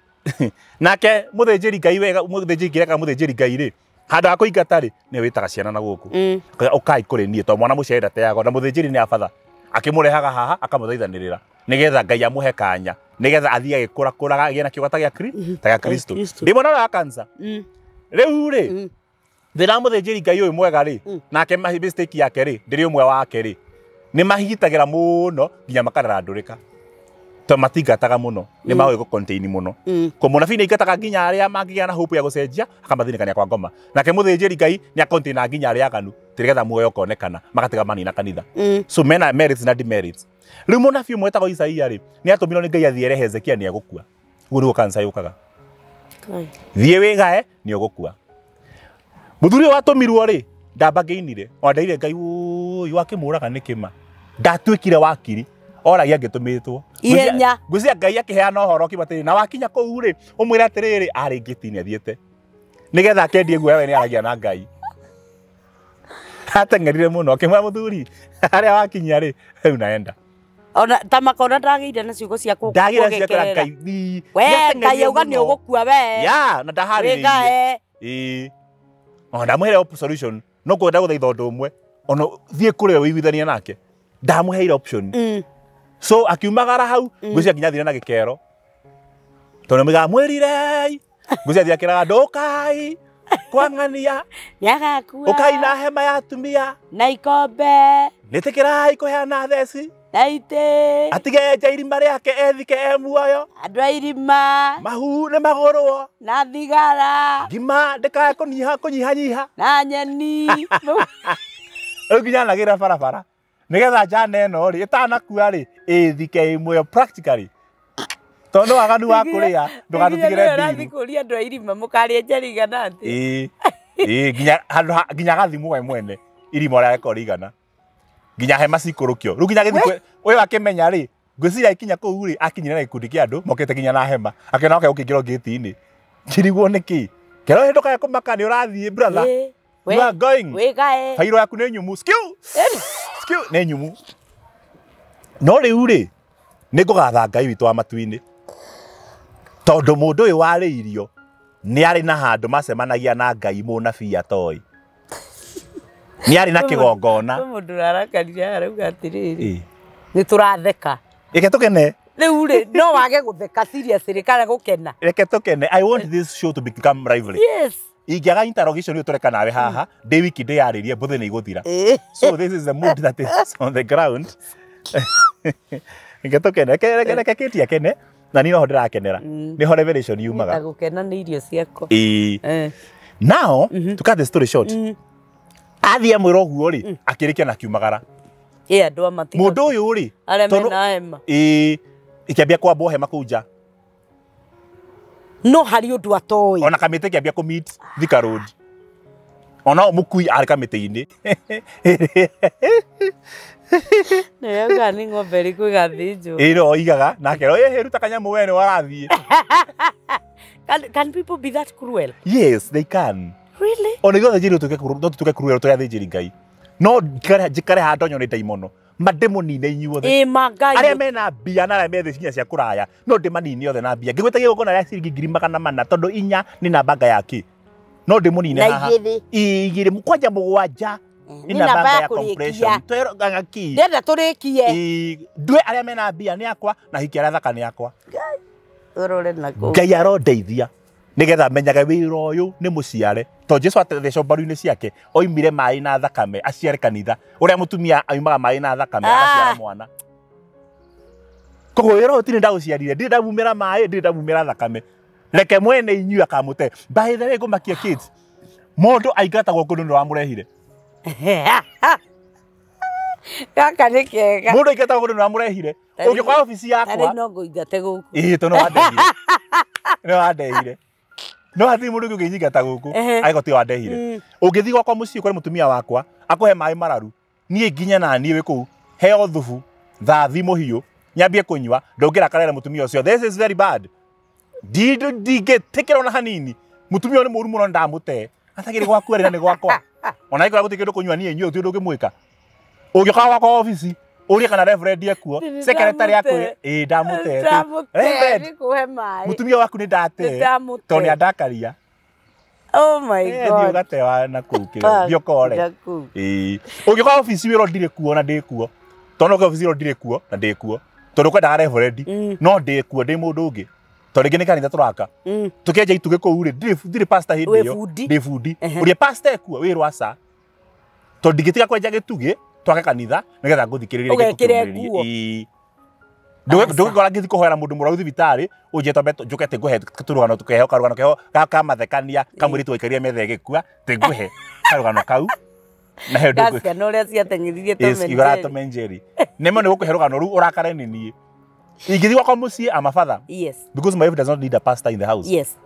nake mũthĩnjĩri Ngai wega mũthĩnjĩri Ngai rĩ handũ ha kũingata rĩ nĩ wĩtaga ciana na gũkũ ũkai kũrĩ niĩ to mwana mũciari ndateagwo na mũthĩnjĩri nĩ abatha akĩmũrehaga haha akamũthaithanĩrĩra nĩgetha Ngai amũhe kanya nĩgetha athiĩ agĩkũrakũraga agĩe na kĩgwata gĩa Kristo ndĩmona wa kansa rĩu rĩ thĩna mũthĩnjĩri Ngai ũyũ mwega rĩ nake mistake yake rĩ ndĩrĩ ũmwe wake rĩ nĩ mahigitagĩra mũno nginya makarera ndũrĩka to matingataga mũno nĩ maũĩ gũ contain mũno ko mũnabii nĩ ingataga nginya arĩa mangĩgĩa na hope ya gũcenjia akamathinĩkania kwa ngoma nake mũthĩnjĩri Ngai nĩ akontaina nginya arĩa aganu tĩgetha muoyo ũkonekana magatiga manina kanitha so mena merits na demerits. Rĩu mũnabii ũmwe etagwo Isaia rĩ nĩ atũmirwo nĩ Ngai athiĩ ere Hezekia nĩ egũkua ũguo nĩguo kansa yũkaga thiĩ wĩgae nĩ ũgũkua. Mũthuri ũyũ watũmirwo rĩ ndambangĩinire ondaire Ngai ũyũ akĩmũraga nĩ kĩma ndatuĩkire wakiri oragia angĩtũmĩtwo ihenya ngwĩciria Ngai akĩheana ũhoro kibatĩrĩ na wakinya kũu rĩ ũmwĩre atĩrĩrĩ arĩ ngĩti nĩ athiĩte nĩgetha akendie guoya we nĩ aragia na Ngai ateng'erire mũno akĩmwĩra mũthuri harĩa wakinya rĩ rĩu naenda ona ta makona ndagĩire na ciugo cia kũgekerera Ngai we Ngai auga nĩ ũgũkua we ya na ndaharĩrĩirie ona ndamũheire solution no kwenda gũthaitha ũndũ ũmwe ona thiĩ kũrĩa wĩiguithania nake ndamũheire option so akiumagara hau ngwĩciria nginya thire na gĩkero tondũ nĩmũigaga mwĩrire ngwĩciria thiakĩraga ndũkai kwang'ania nĩagakua ũkai na hema ya atumia na ikombe nĩtĩkĩrai kũheana theci na itĩ atige nja irima rĩake ethike muoyo andũ a irima mahu nĩ magũrwo na thigara ngima ndĩkae kũnyihanyiha na nyeni rĩu nginya nagĩra barabara nĩgetha njana ĩno rĩ ĩtanakua rĩ ĩthike muoyo practically tondũ waganu wa kũrĩa ndũgatũtigĩre ndiri kũria andũ a irima mũkarĩa njerigana atĩ nginya gathimwo we mwene irima ũrĩa rekwo rĩigana nginya hema cikũrũkio rĩu nginya gĩthikũ ũyũ akĩmenya rĩ ngwĩciria ikinya kũu rĩ akinyire na gĩkundi kĩa andũ mokĩte nginya na hema akĩona oke gũkĩingĩrwo gĩti-inĩ njirigwo nĩkĩ kero hĩndũ kae kũmaka nĩ ũrathiĩ brother you are going wĩgae fairo yaku nĩ nyumu nĩ nyumu no rĩu rĩ nĩ ngũgatha Ngai witũ wa matu-inĩ tondũ mũndũ ũyũ warĩirio nĩ arĩ na handũ macemanagia na Ngai mũnabii atoĩ nĩ arĩ na kĩgongona mũndũ arakarire arauga atĩrĩrĩ nĩ tũratheka reke tũkene rĩu rĩ no wage gũtheka seriously kana gũkena reke tũkene I want this show to become rivalry yes ingĩaga interrogation ũyũ tũreka nawe haha ndĩ wiki ndĩyarĩrie mbũthĩ nĩ igũthira so this is the mood that is on the ground reke tũkene reke kĩti akene na niĩ noho ndĩrakenera nĩho revelation yumaga gũkena nĩ irio ciakwa now to cut the story short athiĩ amwĩra ũguo rĩ akĩrĩkia na kiumagara andũ a matiga mũndũ ũyũ rĩ arĩa mena hema ikĩambia kwambwo hema kũu nja no harĩ ũndũ atoĩ ona kamĩtĩ kĩambia kũ meet Thika Road ona mũkui arĩ kamĩtĩ-inĩ nĩauga nĩ ng'ombe ĩrĩkũ ĩgathĩnjwo ĩno oigaga nake ruta kanyamũ we nĩ warathiĩ can people be that cruel? Yes, they can. Really? Ona ithuothe njĩrĩ tũtuĩke cruel tũrĩ athĩnjĩri Ngai no njikare haha ndonyo nĩ ndaimono mandĩmũnine inyuothe arĩa mena mbia na arĩa me thĩ cinya cia kũraya no ndĩmanine othe na mbia ngĩgwĩta gĩgongona rĩa ciringi 400 tondũ 4 nĩ namba Ngai yake no ndĩmũnine haha igĩrĩ kwanja mũgwanja ina banga ya compression twero gangaki ndenda turikie ndwe aria mena mbia ni akwa na hiki aria thaka ni akwa urore nako Ngai arondeithia nigetha menyaga wira uyu ni muciare to Jesu atetheco mbaru-ini ciake oimire mai na thakame aciare kanitha uria mutumia aumaga mai na thakame agaciara mwana koguo wira utiri ndauciarire ndi ndamumira mai ndi ndamumira thakame reke mwene inyua kamute by the way ngumakia kids mundu aingatagwo kundu ni wamurehire kaka ni kega mundu aingatagwo kundu ni wamurehire ungikora ofisi yakwa tari no nguingate guku to no wandehire no wandehire no hathi mundu ngingata guku aiko ti wandehire ungithi gwakwa mucii kuri mutumia wakwa akuhe mai mararu nie nginya na nie wi kuu heo thubu thathi muhiu nyambie kunywa ndongira karera mutumia ucio this is very bad ndigetikira ona hanini mutumia ni muru muno ndamute atagire gwaku ari na ni gwakwa ona ikora gutikira kunywa nie nyuo ti ndu ngimwika ungioka gwakwa ofisi uria kana reverend ekuo secretary yakwe ndamute reverend kuhe mai mutumia waku ni ndate to ni andakaria oh my god ndio gatewa na kukire ndio kore ungioka ofisi wiro ndire kuo na ndikuo tono ka ofisi wiro ndire kuo na ndikuo tondu kwenda reverend no ndikuo ndi mundu ungi to ringi ni kanitha turaka tukenja ituge kou ri ndire pastor hindi yo ndi fundi uria pastor ekuo wiro asa to ndigitiga kwenja gituge twake kanitha nigetha nguthikiririe ugekire ndugikora ngithi kuhoera mundu murau thibitari unjeta beto njukete nguhe turugano tukeheo karugano keho kamathekania kamwiri twaikaria metha igikua tinguhe karugano kau na he ndugu gacia no ria ciateng'ithirie igora tomenjeri nemo ni gukuhe rugano ru urakare ni nie ingithi gwakwa mucii ama father yes because my wife does not need a pastor in the house yes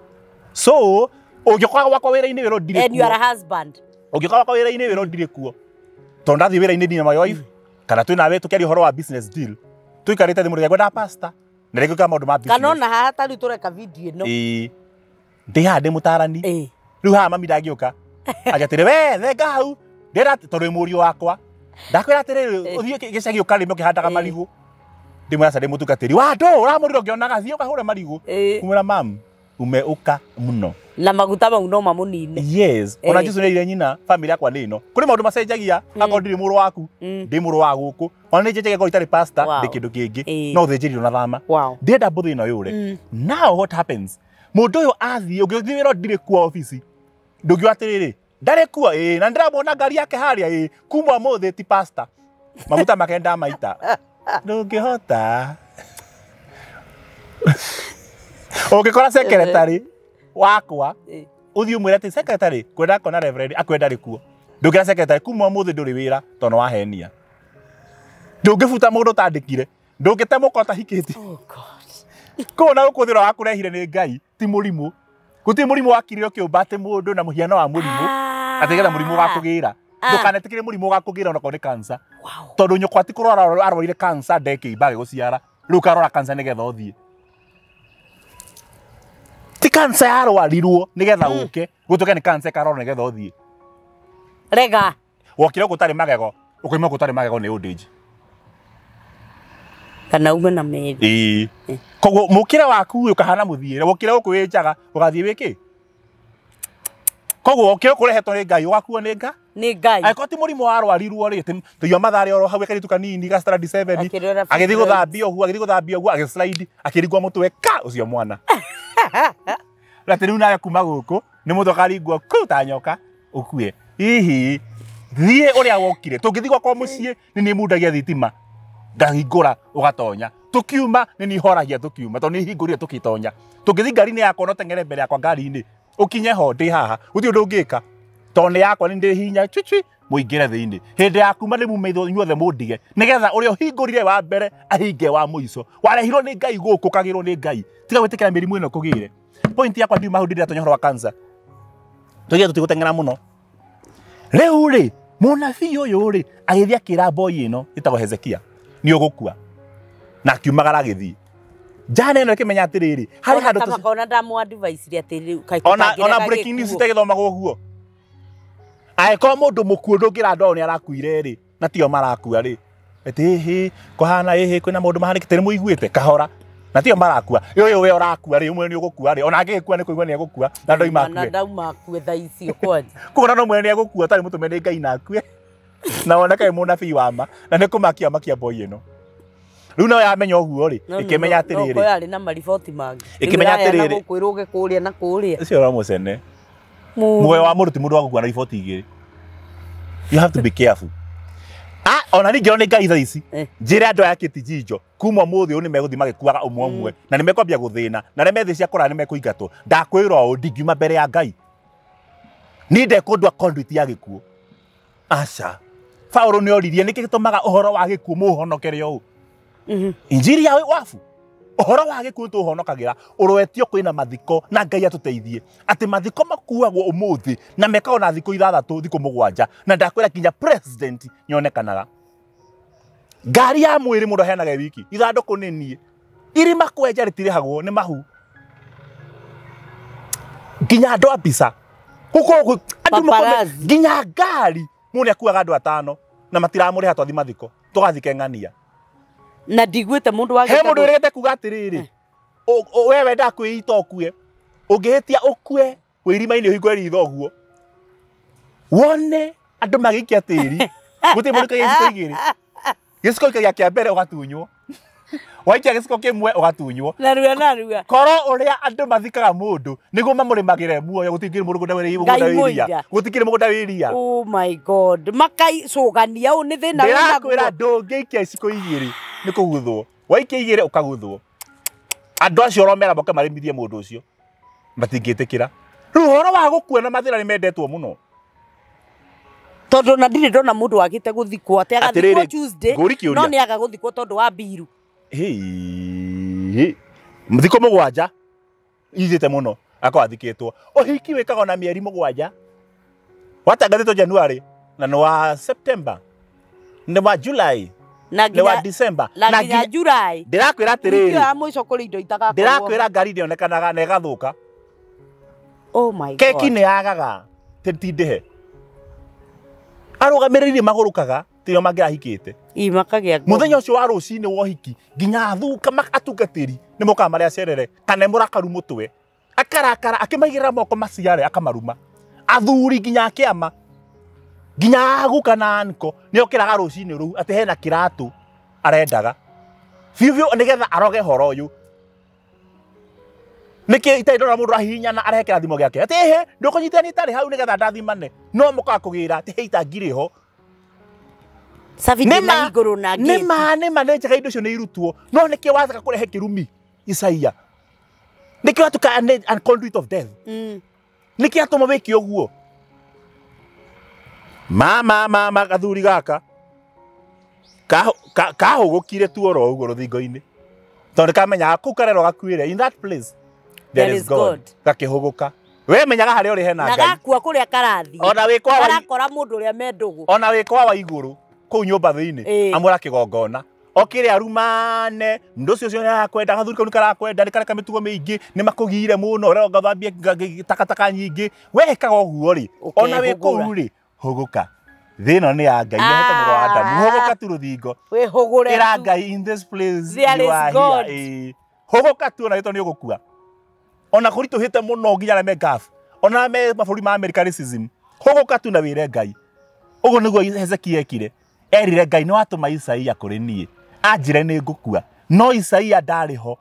so ungikora gwakwa wira-ini wiro ndire and you are a husband ungikora gwakwa wira-ini wiro ndire kuo to ndathi wira-ini ndina my wife kana twina we tukiaria horo wa business deal tuikarite thimu ria gwenda pastor na rĩngĩ ka maũndũ ma business kana ona haha tari tureka video ĩno ndi haha ndi mutarani rĩu haha mami ndangĩũka agatĩrĩ we thenga hau ndĩra tondũ mũriũ wakwa ndakwĩra atĩrĩrĩ ũthiĩ gĩcagi ũkarĩme ũkĩhandaga marigũ ndĩmwĩra ndĩ mũtungatĩri wa andũ ũramũrire ũngĩonaga thiĩ ũkahũre marigũ kumwĩra mam umeuka muno na maguta mau no mamunine yes ona Jesu nĩ ire nyina family yakwa nĩ ĩno kũrĩ maũndũ macenjagia akorwo ndirĩ mũrũ waku ndĩ mũrũ wa gũkũ ona nĩ njenjagia korwo itarĩ pastor ndĩ kĩndũ kĩngĩ no thĩnjĩrirwo na thama ndĩrenda mbũthũ ĩno yũre now what happens mũndũ ũyũ athiĩ ũngĩthiĩ wĩra ndirĩ kuo ofici ndũngiuga atĩrĩrĩ ndarĩ kuo na ndĩramwona ngari yake harĩa kuma ũmũthĩ ti pastor maguta make ndamaita ndũngĩhota ũngĩkora secretary wakwa uthi umwira ati secretary kwenda kona reverend akwenda ri kuo ndungira secretary kuma muthi nduri wira tono wahenia ndungifuta mundu tandikire ndungite mukota hikiti oh god kona ukuthira wakurehire ni Ngai ti murimu guti murimu wakiriro kiumba ati mundu na muhiano wa murimu atigera murimu gakugira ndukanetikire murimu gakugira ona kone cancer tondu nyukwa ati kurora arorire cancer ndeke bage guciara riu karora cancer nigetha uthie ti cancer yarwarirwo nigetha uke gutuke ni cancer karora nigetha uthie rega wokire gutari magego ukoima gutari magego ni old age kana ume na meri koguo mukire waku ukahana muthiire wokire gukwinjaga ugathie wiki koguo wokire kurehetwo ni Ngai wakuo ni Ngai aiko ti murimu warwarirwo ri tiyo mathare oro hau ekaritu kanini ga strand 7 agithi guthambia ogu agislide akirigwa mutwe ka ucio mwana rati riu nawe kuma guku ni mutwe karingwo kuta nyoka ukue hihi thie uria wokire tungithi gwakwa mucii ni mundagia thitima ngahingura ugatonya tukiuma ni horagia tukiuma to ni hingurire tukitonya tungithi ngari-ini yakwa no tengere mbere yakwa ngari-ini ukinye ho ndi haha uthi undu ungika tone yakwa ni ndi hinya chichi muingire thiini hindi yakuma ni mumeitho inyuothe mundige nigetha uria hingurire wa mbere ahinge wa muico warehirwo ni Ngai guku kagirwo ni Ngai tiga gwitikira mirimu ino kugire point yakwa ndiuma hu ndira tonyoro wa cancer tugia tutigutengera muno riu ri munabii uyu ri agithia kira boy ino itagwo Hezekia ni ugukua na akiumagara agithii jana ino ikimenya atiriri hari handu makona ndamu advice ria atiri ona breaking news itegithomagwo guo aiko mundu mukuo ndungira ndoni arakuire ri na tio marakua ri eti kohana kwina mundu mahanikite ni muiguite kahora na tio marakua uyu we urakua ri umwe ni ugukua ri ona angikua ni kuigua ni agukua na ndoi makue na ndau makue tha icio kwanja kuna no mwe ni agukua tari mutume ni Ngai na akue na woneka munabii wa ma na nä kå makia boy ä no rä u no yamenya å guo rä ä kä menya atä rä rä yarä na mariboti mangä ä kä menya atä rä rä kwä rå gä kå rä a na kå rä a å cio ra må cene muoyo wa må rå ti må ndå wa gå kua na riboti igä rä you have to be careful ona ningä no nä ngai tha ici njä re andå aya kä tijinjo kuma må thä å nä megå thiä magä kuaga å mwe mwe na nä mekwambia gå thä na na rä methä cia kå rana nä mekå ingatwo ndakwä ra å ndingiuma mbere ya ngai nä ndekå ndua conduit ya gä kuo aca Paulo nä oririe nä kä gä tå maga å horo wa gä kuo må honokere å injiri ya wabu å horo wa gä kuo tå honokagä ra å rwetio kwä na mathiko na ngai atå teithie atä mathiko makuagwo å må thä na mekagwo na thikå 6 thikå 7 na ndakwä ra kinya president nyonekanaga ngari ya mwä rä må ndå aheanaga wiki ithandå kå nä niä irima kwenja rä tirä hagwo nä mahu nginya andå a mbica nginya ngari må nä akuaga andå 5 na matiramå rä ha twathi mathiko tå gathike ng'ania na ndigwä te må ndå he må ndå å rä gete kuga atä rä rä we wenda kwä ita å kue å ngä hä tia å kue wä irima-inä å hingå ritho å guo wone andå magä ikia tä ri gå tä må rä kagia gä ciko igä rä gä ciko ikagia kä mbere å gatunywo waikia gä ciko kä mwe å gatunywo narua korwo å rä a andå mathikaga må ndå nä guo mamå rä magä re muoyo gå tikä rä må ndå gå tikä rä må gå wä ria oh my god makaicågania å nä thä na ndä rakwä ra ndå ngä ikia ciko igä rä nä kå guthwo waikia igä rä å kaguthwo andå acio romera moke marä mithie må ndå å cio matingä tä kä ra rä u horo wa gå kuona mathä na nä mendetwo må no tondå na ndirä ndona må ndå agä te gå thikwo atä agathikwo Tuesday no nä aga gå thikwo tondå wa mbiru thikå 7 ithä te må no akawathikä two å hiki wä kagwo na mä eri 7 watangathä two January na nä wa September nä wa July nä wa December na nginya July ndä rakwä ra atä rä rä må ico kå rä indo itagakorwo ndä rakwä ra ngari ndä onekanaga na ĩgathå ka oh my god keki nä yagaga ti ndä he arå gamä rä irie magå rå kaga tä o mangä rahikä te imakagia må thenya å cio wa rå cinä wa hiki nginya athuka atungatä ri nä mokaga marä acerere kana må rakaru må twe akarakara akä maigä rä ra moko maciare akamaruma athuri nginya akä ama nginya aguka na anko nä okä raga rå cinä rå u atä hena kä ratå arendaga biå nä getha aroge horo å yå nä kä itarä ndona må ndå ahihinyana arehe kä rathimo gä ake atä he ndå kå nyitani itarä hau nä getha ndathimane no må kaga kå gä ra atä he itangirä ho nä ma nä njega indo cio nä irutwo no nä kä wathaka kå rehe kä rumi Isaia nä kä watuka conduit of death nä kä atå ma wä ke å guo mama gathuri gaka kahå gå kire tu oro å guo rå thingo-inä tondå nä kamenyaga kå u karerwo gakuä re in that place there is God gakä hå gå ka we menyaga harä a å rä hena ngai gakua kå rä a karathi ona wä kwa arakora må ndå å rä a me ndå gå ona wä kwa wa igå rå kå u nyå mba thä inä amå ra kä gongona okä rä arumane ndå å cio cio nä arakwenda gathuri kau nä karakwenda nä kareka mä tugo mä ingä nä makå gire må no reo gathambia takataka nyingä wekaga å guo rä ona wä kå u rä hå gå ka thä ĩno nĩ ya ngai nĩhete mũrũ wa Adamu hũgũka tu rũthingo ĩra ngai in this place you are here hũgũka tu ona gĩtwo nĩ ũgũkua ona kũritũhĩte mũno nginya arĩa me ngabu ona me mabũrũri ma America racism hũgũka tu na wĩre ngai ũguo nĩguo Hezekia ekire erire ngai nĩ watũma Isaia kũrĩ niĩ anjĩre nĩ ngũkua no Isaia ndarĩ ho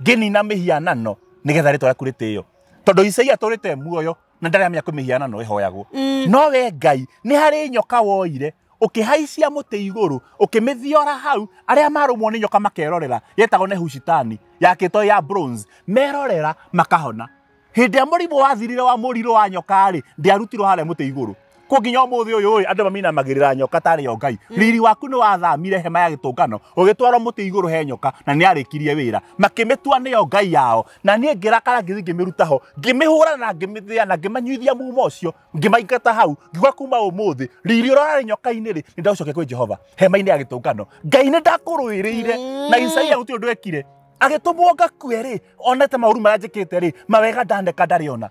ngĩnina mĩhianano nĩgetha rĩtwa rĩaku rĩtĩĩo tondũ Isaia tũrĩte muoyo na ndarä amenya kwä mä hianano ĩhoyagwo no we ngai nä harä nyoka woire å kä haicia må tä igå rå å kä mä thiora hau arä a marå nä nyoka makerorera yetagwo Nehushitani yakä to ya bronze merorera makahona hä ndä ä a må rimå wathirire wa må rirå wa nyoka rä ndä arutirwo harä må tä igå rå kå nginya må thä å yå andå maminamagä rä ra nyoka tarä yo ngai riri waku nä wathamire hema ya gä tå ngano å gä twarwo må tä igå rå he nyoka na nä arä kirie wä ra makä mä tua nä yo ngai yao na niä ngä rakara ngä ngä mä ruta ho ngä mä hå rana na ngä mä thä ana ngä manyuithia muma å cio ngä maingata hau ngiuga kuma å må thä riri å rararä nyoka-inä rä nä ndagåcokia kwä Jehova hema-inä ya gä tå ngano ngai nä ndakå rå ä rä ire na Isaia gå tä å ndå ekire agä tå mwå ngakue rä onete maå ru marä a njä kä te rä mawega ndaneka ndarä ona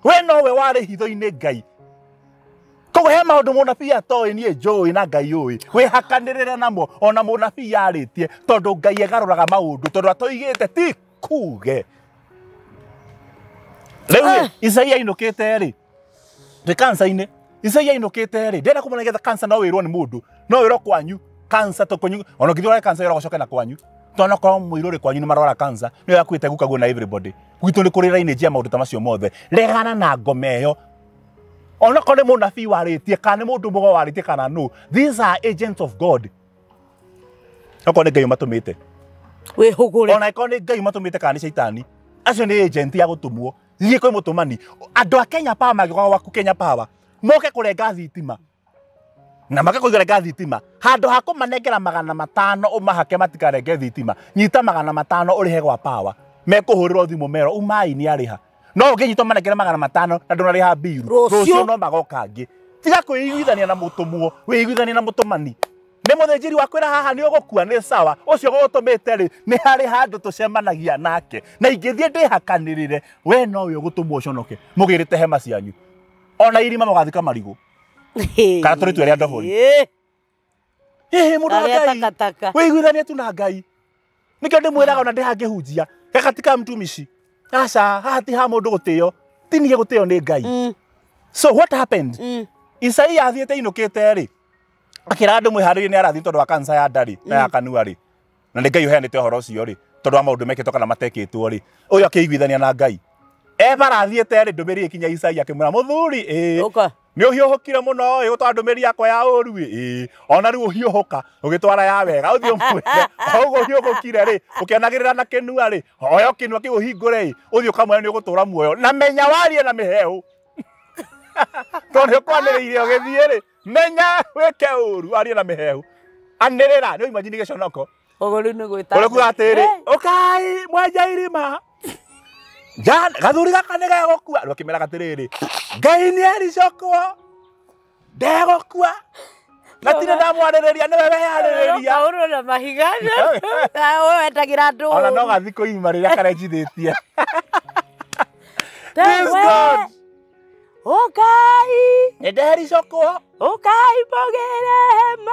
we nowe warä hitho-inä ngai koguo he maundu munabii atoĩ niĩ njũĩ na ngai ũĩ wĩhakanĩrĩre namo ona munabii yarĩtie tondũ ngai egarũraga maũndũ tondũ atoigĩte ti kuge rĩu Isaia ainũkĩte rĩ twĩ kanca-inĩ Isaiah inokete ri ndenda kumenya getha cancer no wirwo ni mundu no wirwo kwanyu cancer to kwanyu ona ngithura cancer ira gocoka na kwanyu tona kwa mwiruri kwanyu ni marwara cancer ni yakwite gukaguo na everybody gwitu ni kuri raine jia maundu ta macio mothe regana na ngome yo ona kone munabii waritie kana mundu mugo waritie kana no these are agents of God okone ngai matumite we hugure ona ikone ngai matumite kana ni shaitani acio ni agent ya gutumwo thie kwi mutumani andu a Kenya Power magikwa waku Kenya Power moke kurenga thitima na makakuiga thitima handu ha kumanengera 500 umahake matikarenge thitima nyita 500 urihe gwa Power mekuhuriro thimu mero umai ni ariha no nginyitwo manengera 500 na ndunariha biru rucio no magokangi tiga kwiguithania na mutumwo wiguithania na mutumani ni muthenjiri wakwira haha ni ugukua ni sawa ucio gutumite ri ni hari handu tucemanagia nake na ingithie ndihakanirire we no we ugutumwo conoke mugirite hema cianyu ona irima mugathika marigo kana turi tu aria ndohori mundu wa Ngai wiguithania tu na Ngai nikio ndimwiraga ona ndihangihunjia gakatika mtumishi aca hati ha mundu gutio tinie gutio ni Ngai so what happened Isaiah athiete inukite ri akira andu mwiharirie ni arathi tondu wa cancer ya ndari na ya kanua ri na ni Ngai uheanite horo ucio ri tondu wa maundu mekitwo kana matekitwo ri uyu akiguithania na Ngai barathiete ri ndumiri ikinya Isaiah akimwira muthuri ni uhiuhukire muno gutwara ndumiri yakwa ya uru ona riu uhiuhuka ugitwara ya wega uthio mwene uguo uhiuhukire ri ukianagirira na kinua ri oyo kinua kiu hingure uthio kamwe ni ugutura muoyo na menya warie na miheu tondu kwaniriire ugithie ri menya weke uru arie na miheu anirira ni imagine giconoko ogori ni gwita uri kugatiri ukai mwenja irima Jan gathuri gakane ga gokua ru kimera gatiriri Ngai ni aricokwo ndegokua gatire ndamwaririria ni wewe yaririria kauru na mahigana wewe wetagira ndu ona no gathiko ima riria karenjithitie This God Okai ndericokwo Okai bogere hema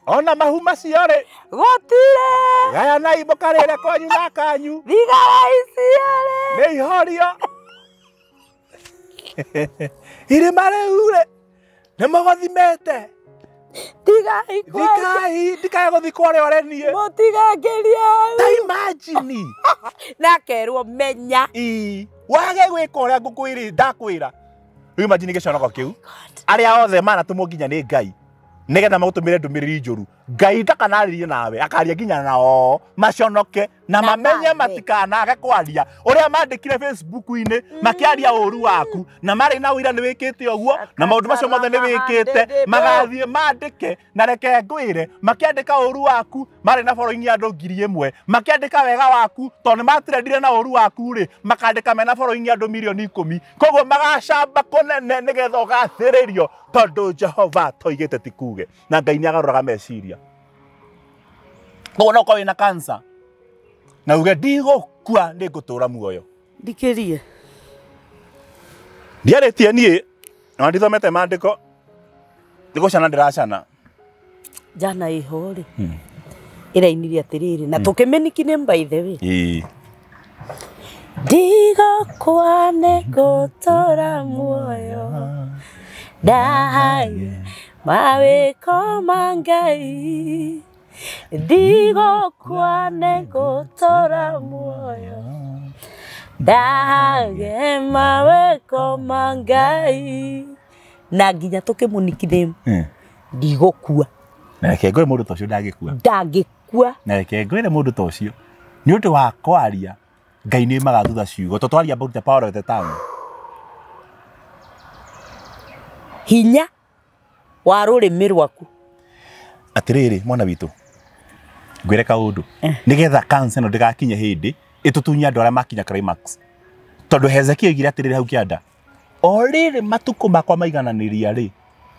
ona mahuma ciore gotire gaya na ibokarire kwanyu na kanyu thigara iciare ni ihorio irima riure ni mugothimete tigai guthikwo ria orenie mutigageria ta imagine na kerwo menya wage gwika uria ngukwiri ndakwira imagine giconoko kiu aria othe mana tumunginya ni Ngai nigetha magutumire ndumiriri njuru Ngai ndakanaririe nawe akaria nginya nao maconoke na mamenye matikanage kwaria uria mandikire Facebook-ini makiaria uru waku na mari na wira ni wikite oguo na maundu macio mothe ni wikite magathie mandike na reke ngwire makiandika uru waku mari na following andu 1000 makiandika wega waku tondu matirendire na uru waku ri makandika mena following andu milioni 10 koguo magacamba kunene nigetha ugathiririo tondu Jehova toigite tikuge na Ngai ni agaruraga meciria koguo no wina cancer na uge ndigukua ni ngutura muoyo ndikirie ndiaritie nie na ndithomete mandiko ndigucana ndiracana jana ihori irainirie atiriri na tukimeniki ni by the way ndigukua ni ngutura muoyo ndahaye mawiko ma Ngai ndigukua ni ngutura muoyo ndahaye mawiko ma Ngai na nginya tukimunikithie ndigukua na reke ngwire mundu ta ucio ndangikua na reke ngwire mundu ta ucio ni undu wa kwaria Ngai ni magathutha ciugo totwaria about the power of the tongue hinya wa rurimi rwaku atiriri mwana witu ngwire kaundu nigetha cancer no ndigakinye hindi itutunya andu aria makinya climax tondu Hezekia igire atiriri hau kianda oriri matuku makwa maigananiria ri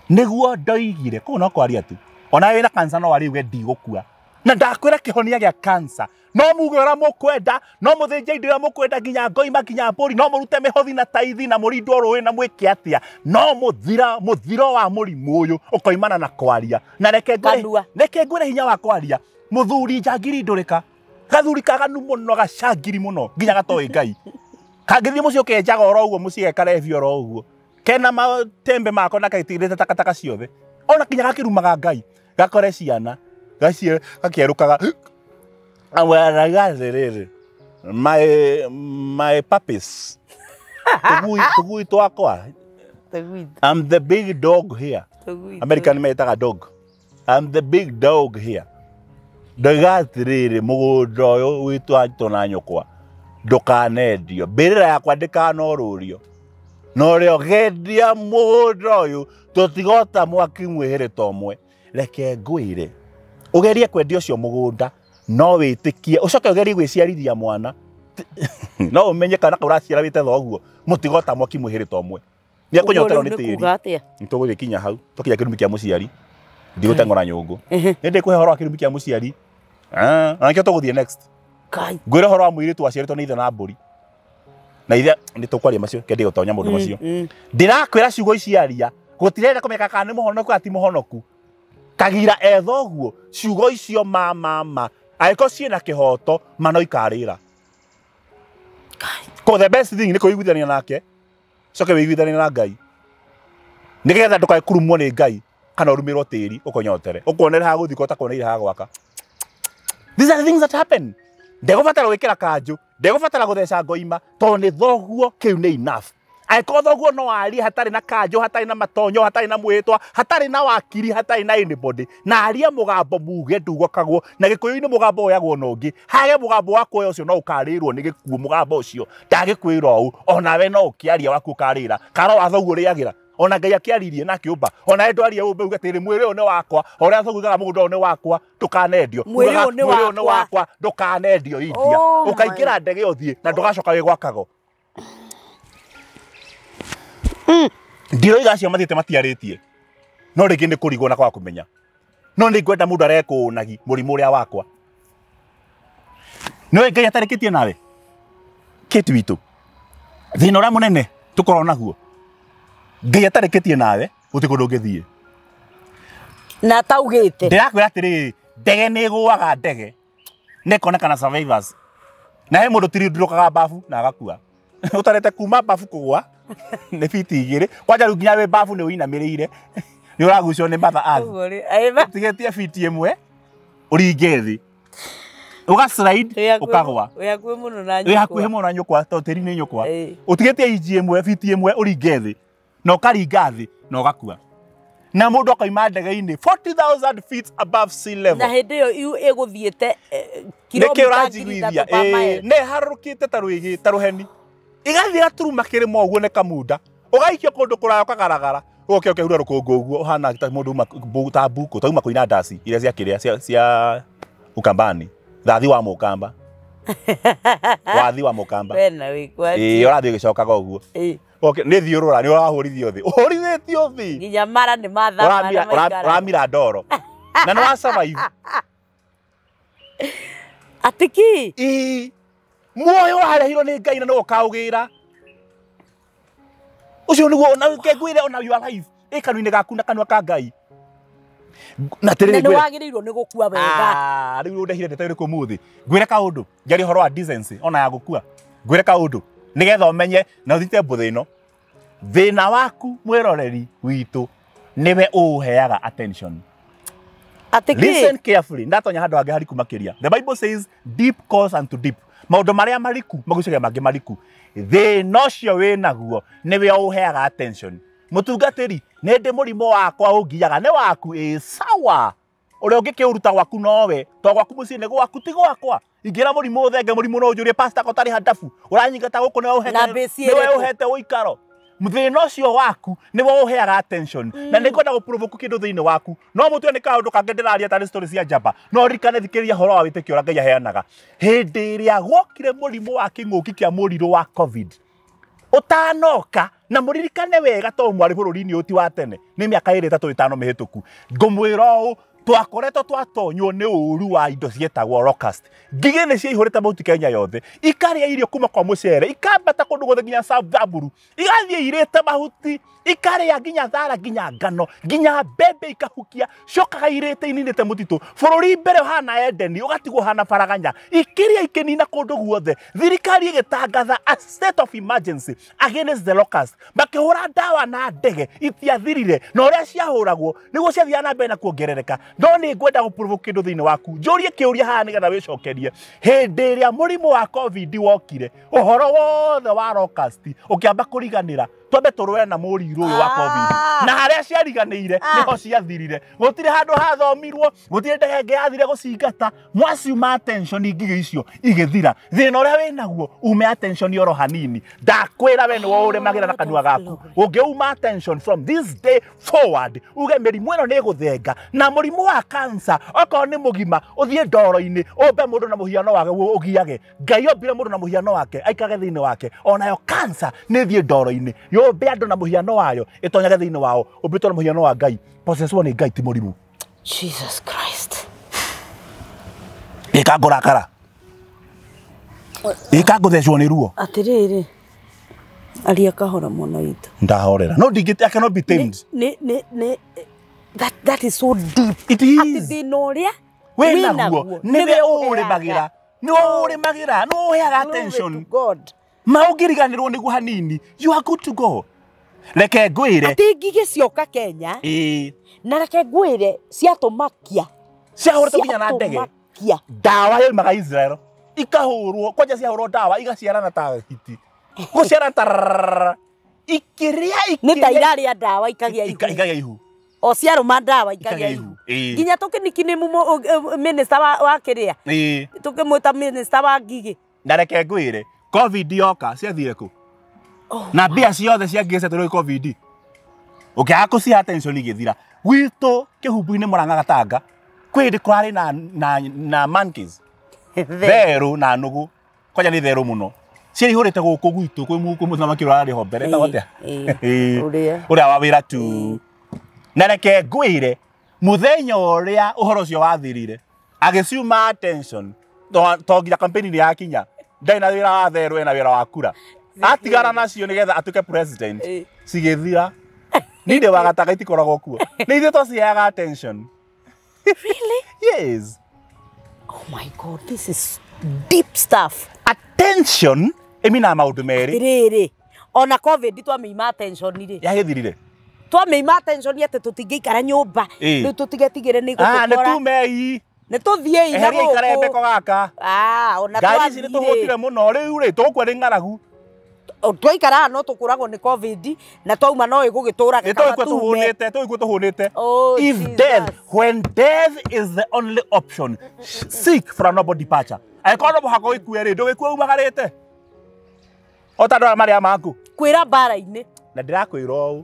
niguo ndoigire ko no kwaria tu ona wina cancer no wari uge ndigukua na ndakwira kihonia gia cancer no muge ora mukwenda no muthinje indira mukwenda nginya ngoima nginya mburi no murute mihothi na taithi na murindo ruwi na mwike atia no muthiro wa murimu uyu ukoimana na kwaria na reke ngwire hinya wa kwaria muthuri njangiri ndurika gathuri kaganu muno gacangiri muno nginya gatoi Ngai kangithie mucio kenjaga oro uguo mucie karevio oro uguo kena matembe mako na kaitirite takataka ciothe ona kinya gakirumaga ngai gakore ciana gacie gakierukaga awaraga my puppies tugui twakwa I'm the big dog here American metaga dog I'm the big dog here ndagatirire mugunda uyu witu anto na nyokwa ndukanendio mbirira yakwa ndikanorurio no rio gendia mugunda uyu tutigota mwaki mwihere tomwe reke ngwire ugerie kwendia ucio mugunda no witikie ucoke ugerie gwiciarithia mwana no umenye kana uraciara wite thoguo mutigota mwaki mwihere tomwe ni akunyotero ni tiri nituguthi kinya hau tukinya kirumi kia muciari ndigutengora nyungu ndi kuhe horo wa kirumi kia muciari anakio tuguthie next ngwire horo wa mwiri twaciaritwo ni ithe na mburi na ithe ni tukwaria macio kende gutonya mundu macio ndirakwira ciugo iciaria gutirenda kumeka kana ni muhonoku ati muhonoku kagira ethoguo ciugo icio mama aiko ciena kihoto mano ikarira ko the best thing ni kuiguithania nake coke wiguithania na ngai nigetha ndukae kurumwo ni ngai kana urumirwo tiri ukonyotere ukonera ha guthiko ta kuoneire ha gwaka. These are the things that happen. Ndegũbatara gwĩkĩra kanjũ, ndegũbatara gũtheca ngoima, tondũ nĩ thoguo kĩu nĩ enough. Angĩkorwo thoguo no arie hatarĩ na kanjũ, hatarĩ na matonyo, hatarĩ na mwĩtwa, hatarĩ na wakiri, hatarĩ na anybody, na arie mũgambo muge ndugokagwo, na Gĩkũyũ-inĩ mũgambo woyagwo na ũngĩ, hage mũgambo wa kuoya ũcio no ũkarĩrwo nĩ gĩkuũ mũgambo ũcio, ndagĩkwĩra ũũ, onawe no ũkĩaria waku ũkarĩra, kana wa thoguo ũrĩagĩra. Ona Ngai akiaririe na kiumba ona endo aria umbe uga tiri mwiri uyu ni wakwa oria thogugaga mugunda uyu ni wakwa ndukanendio mwiri uyu ni wakwa ndukanendio india ukaingira ndege uthie na ndugacoka wi gwakago ndiro igacio mathite matiaritie no ringi ni kurigwo na kwa kumenya no ni ngwenda mundu arekunagi murimu uria wakwa no Ngai atarikitie nawe kitu witu thina uria munene tukorwo naguo Ngai atareketie nawe utiku ndungithie na taugite ndirakwira atiri ndege ni gwaga ndege nekona kana survivors na he mundu tiri ndurukaga bafu na agakua utarete kuma bafu kugwa ni fiti igiri kwanja runginya we bafu ni uinamirire ni uragucio ni mother earth tigetie fiti imwe uringethi uga slide ukagwa yakuhe muno na nyukwa to tiri ni nyukwa utigetie iji imwe fiti imwe uringethi no karinga thi no gakua na mundu akaima ndege-ini 40,000 feet above sea level na hindi yo iguthiete kilomita ne harukite ta ruheni igathira turuma kirima uguo ne kamunda ugaikio kundu kurayo kagaragara uke hura rukungu uguo uhana ta mundu ta buku tauma kuina ndasi iria cia kiria cia Ukambani thathi wa Mukamba wathi wa Mukamba wena wikwa urathi ugicokaga uguo okay ni thiurura ni urahurithio thi uhurithitio thi nginya mara ni mathama uramira ndoro na no wa survive atiki muoyo warehirwo ni Ngai na no ukaugira ucio niguo na ngwire ona you alive ikanu-ini gaku na kanwa ka Ngai na tiriri ni wagirirwo ni gukua wega riu ndehire ndeto iriku muthi ngwire kaundu ngari horo wa decency ona ya gukua ngwire kaundu nigetha umenye na uthite mbuthe ino thina waku mwiroreri witu niwe uheaga attention listen carefully ndatonya handu hangi hariku makiria the Bible says deep calls unto deep maundu maria mariku magucagia mangi mariku thina ucio winaguo niwe uheaga attention mutungatiri ni ndi murimo wakwa ungiyaga ni waku sawa uria ungikiuruta gwaku nowe to gwaku mucii ni gwaku ti gwakwa ingira murimu thenge murimu no njurie pastor kotari handafu uranyingata guku niwe uhete uikaro muthina ucio waku niwe uheaga attention na nikwenda guprovoke kindu thiini waku no mutwe ni kaundu kange ndiraria tari stories cia njamba no rikane thikiria horo wa witikio Ngai aheanaga hindi iria gwokire murimu wa king'uki kia muriru wa covid utanoka na muririkane wega to mwari bururi-ini uti wa tene ni miaka 3 5 mihituku ngumwira u twakoretwo twatonywo nĩ ũru wa indo cietagwo locust. Ngigĩ nĩ ciaihũrĩte mahuti Kenya yothe, ikarĩa irio kuma kwa mũcere, ikambata kũndũ guothe nginya Samburu, igathiĩ irĩte mahuti, ikarĩa nginya thara, nginya ngano, nginya mbembe ikahukia, cokaga irĩte ininĩte mũtitũ. Bũrũri mbere ũhana Edeni, ũgatigwo hana Faraganya, ikĩrĩa ikĩnina kũndũ guothe. Thirikari ĩgĩtangatha a state of emergency against the locust. Makĩhũra ndawa na ndege itiathirire, na ũrĩa ciahũragwo nĩguo ciathiaga na mbere na kuongerereka. No nĩ ngwenda gũprove kĩndũ thĩinĩ waku. Njũrie kĩũria haha nĩgetha wĩcokerie. Hĩndĩ ĩrĩa mũrimũ wa COVID wokire, ũhoro wothe wa locust ũkĩamba kũriganĩra, twambe tũrũe na mũriru ũyũ wa COVID. Na harĩa ciariganĩire nĩho ciathirire. Gũtirĩ handũ hathomirwo, gũtirĩ ndege ĩngĩ yathire gũcingata. Mwaciuma attention ngigĩ icio igĩthira. Thĩna ũrĩa wĩnaguo ume attention oro hanini. Ndakwĩra we nĩwe ũrĩmagĩra na kanua gaku. Ũngĩuma attention from this day forward, uge mĩrimũ ĩno nĩ ĩgũthenga. Na mũrimũ wa cancer, okorwo nĩ mũgima, ũthiĩ ndoro-inĩ, ũmbe mũndũ na mũhiano wake ũgiage. Ngai ombire mũndũ na mũhiano wake, aikage thĩinĩ wake. Onayo cancer nĩ thiĩ ndoro-inĩ. Yũmbe andũ na mũhiano wayo, ĩtonyage thĩinĩ wao. Ũmbĩtwo na mũhiano wa Ngai. Possesswo nĩ Ngai ti mũrimũ. Jesus Christ. Ĩka ngũrakara. Ĩka ngũthecwo nĩ ruo. Atĩrĩrĩ. Aria kahora mũno itũ. Ndahorera. No I cannot be tamed. That is so deep. It is. Ati thĩna ũrĩa wĩnaguo nĩwe ũrĩmagĩra. Nĩwe ũrĩmagĩra. No ũheaga attention. God. Ma ũngĩriganĩrwo nĩguo hanini. You are good to go. Reke ngwĩre. Atĩ ngigĩ cioka Kenya. Na reke ngwĩre ciatũmakia. Ciahũrĩtwo nginya na ndege. Ndawa yoimaga Israel. Ikahũrwo. Kwanja ciahũrwo ndawa igaciarana ta hiti. Gũciara ta ikĩrĩa. Nĩ ta irarĩa ndawa ikagĩa ihu. Ikagĩa ihu. O ciarũma ndawa ikagĩa ihu. Nginya tũkĩniki minister wa kĩrĩa. Tũkĩmwĩta minister wa ngigĩ. Na reke ngwĩre. COVID yoka ciathire kũ? Na mbia ciothe ciangigĩ ciatũrwo COVID. Ũkĩaga kũcihe attention igĩthira. Gwitũ kĩhumbu-inĩ Mũrang'a Gatanga, kwĩ hĩndĩ kũrarĩ na monkeys. Therũ na nũgũ. Kwanja nĩ therũ mũno. Ciaihũrĩte gũkũ gwitũ kwĩ mũthamaki ũrarĩ ho mbere etagwo atĩa? Ũrĩa wa wĩra tu. Na reke ngwĩre mũthenya ũrĩa ũhoro ũcio wathirire, agĩciuma attention to nginya campaign nĩ yakinya. Ndai na wĩra wa therũ ena wĩra wa kura. Atigara nacio nĩgetha atuĩke president. Cigĩthira. Ninde wa Gatanga itikoragwo kuo. Nĩ ithuĩ twaciheaga attention. Really? Yes. Oh my God, this is deep stuff. Attention ĩmina maũndũ merĩ. Rĩrĩ. Ona COVID twamĩima attention rĩ. Yahĩthirire. Twamĩima attention atĩ tũtingĩikara nyũmba. Rĩu tũtigetigĩre nĩ gũkora. Nĩ tumei. Nĩ tũthiĩ ina gũkũ. Karembeko gaka. Ona twathiĩ. Ngari ici nĩ tũhũtire mũno rĩu rĩ tũkwe nĩ ng'aragu. Twaikara no tũkũragwo nĩ COVID na twauma no ĩgũgĩtũraga kama tume. Tũhũnĩte. If death, when death is the only option, seek for a noble departure. Aikona mũhaka ũikue rĩ ndũgĩkua umagarĩte. Otandora marĩa maku. Kwĩra mbara-inĩ. Na ndĩrakwĩra ũũ.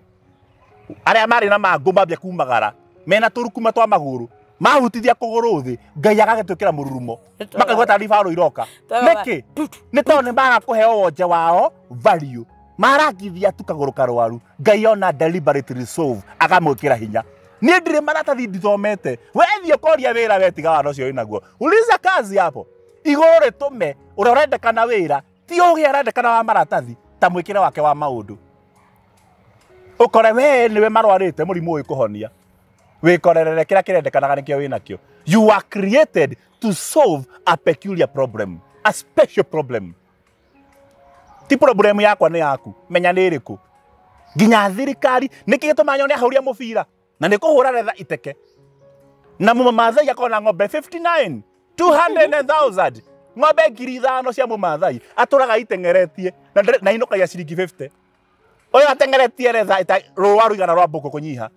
Arĩa marĩ na mangũ mambia kumagara, mena tũrukuma twa magũrũ. Mahutithia kũgũrũ thĩ, Ngai agagĩtwĩkĩra mũrurumo. Makaigua taariba ro iroka. Nĩkĩ? Nĩ tondũ nĩ maga kũheo wonje wao value. Marangithia tu kagũrũ karwaru. Ngai ona deliberately resolve agamwĩkĩra hinya. Niĩ ndirĩ maratathi ndithomete. Wethiĩ ũkoria wĩra wetiga wano ũcio wĩnaguo. Uliza kazi hapo. Igũrũ rĩtũme ũrĩa ũrendekana wĩra ti ũgĩ arendekana wa maratathi ta mwĩkĩre wake wa maũndũ. Ũkore we nĩwe marwarĩte mũrimũ ũyũ kũhonia. Wĩkorerere kĩrĩa kĩrendekanaga nĩkĩo wĩnakĩo. You are created to solve a peculiar problem, a special problem. Ti problem yakwa nĩ yaku, menya nĩ ĩrĩkũ. Nginya thirikari nĩkĩ gĩtũma nyone ahũria mũbira na nĩ kũhũra retha iteke. Na mũmathai akona ng'ombe 59, 200,000. Ng'ombe 5,000 cia mũmathai atũraga iteng'eretie na inũkagia ciringi 50. Ũyũ ateng'eretie retha rũa rũigana rwa mbũkũ kũnyiha.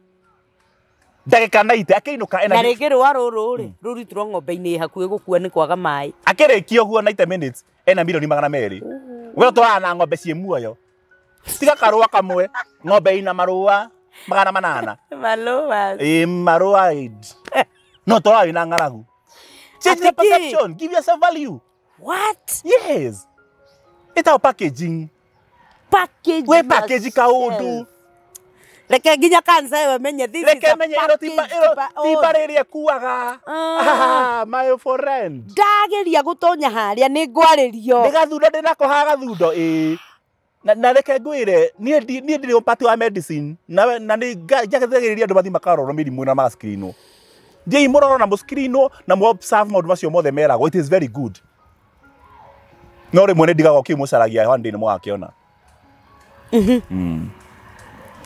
Ndagĩka na ite akĩinũka ena. Na rĩngĩ rũa rũrũ rĩ rũrutirwo ng'ombe-inĩ hakuhĩ gũkua nĩ kwaga maĩ. Akĩrĩkia ũguo 90 minutes ena milioni 200. We ũtwaraga na ng'ombe ciĩ muoyo. Tiga karũa kamwe ng'ombe ina marũa 800. Marũa. Marũa. No twaga ina ng'aragu. Change the perception. Give yourself value. What? Yes. It's our packaging. Package. We package kaundu. Reke nginya kansa ĩyo menye this is Reke a menye package. tiba rĩrĩa kuaga. My friend. Ndageria gũtonya harĩa nĩ ngwarĩrio. Nĩ gathunda ndĩnako ha gathundo na reke ngwĩre niĩ ndĩrĩ ũpati wa medicine na nĩ njagĩrĩria andũ mathi makarorwo mĩrimũ na magaskrinwo. Ndiĩ mũrorwo na mũskrinwo na mu observe maũndũ macio mothe meragwo. It is very good. No rĩmwe nĩ ndigagwo kĩmũcaragia one day nĩ mũgakĩona.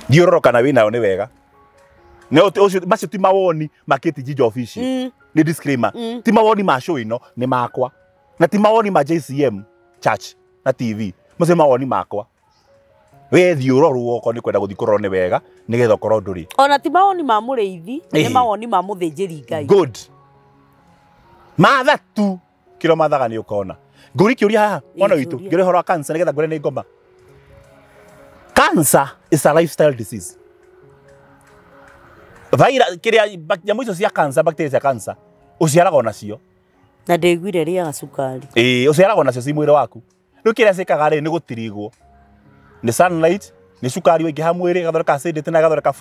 Ndiũrorokana wĩnayo nĩ wega. Macio ti mawoni makĩti Jinja official. Nĩ disclaimer. Ti mawoni ma show ĩno nĩ makwa. Na ti mawoni ma JCM Church na TV. Macio mawoni makwa. We thi ũrorwo okorwo nĩ kwenda gũthi kũrorwo nĩ wega nĩgetha ũkorwo ndũrĩ. Ona ti mawoni ma mũrĩithi, nĩ mawoni ma mũthĩnjĩri Ngai. Good. Matha tu kĩro mathaga nĩ ũkona. Ngũri kĩũria haha mwana witũ ngĩrĩ horo wa cancer nĩgetha ngũre nĩ ngoma. Cancer is a lifestyle disease. Nyamũ icio cia cancer, bacteria cia cancer, ũciaragwo nacio. Na ndĩiguire rĩaga cukari. Ũciaragwo nacio ci mwĩrĩ waku. Rĩu kĩrĩa ciĩkaga rĩ nĩ gũtirigwo. Nĩ sunlight, nĩ cukari waingĩha mwĩrĩ, gathondeka acid na gathondeka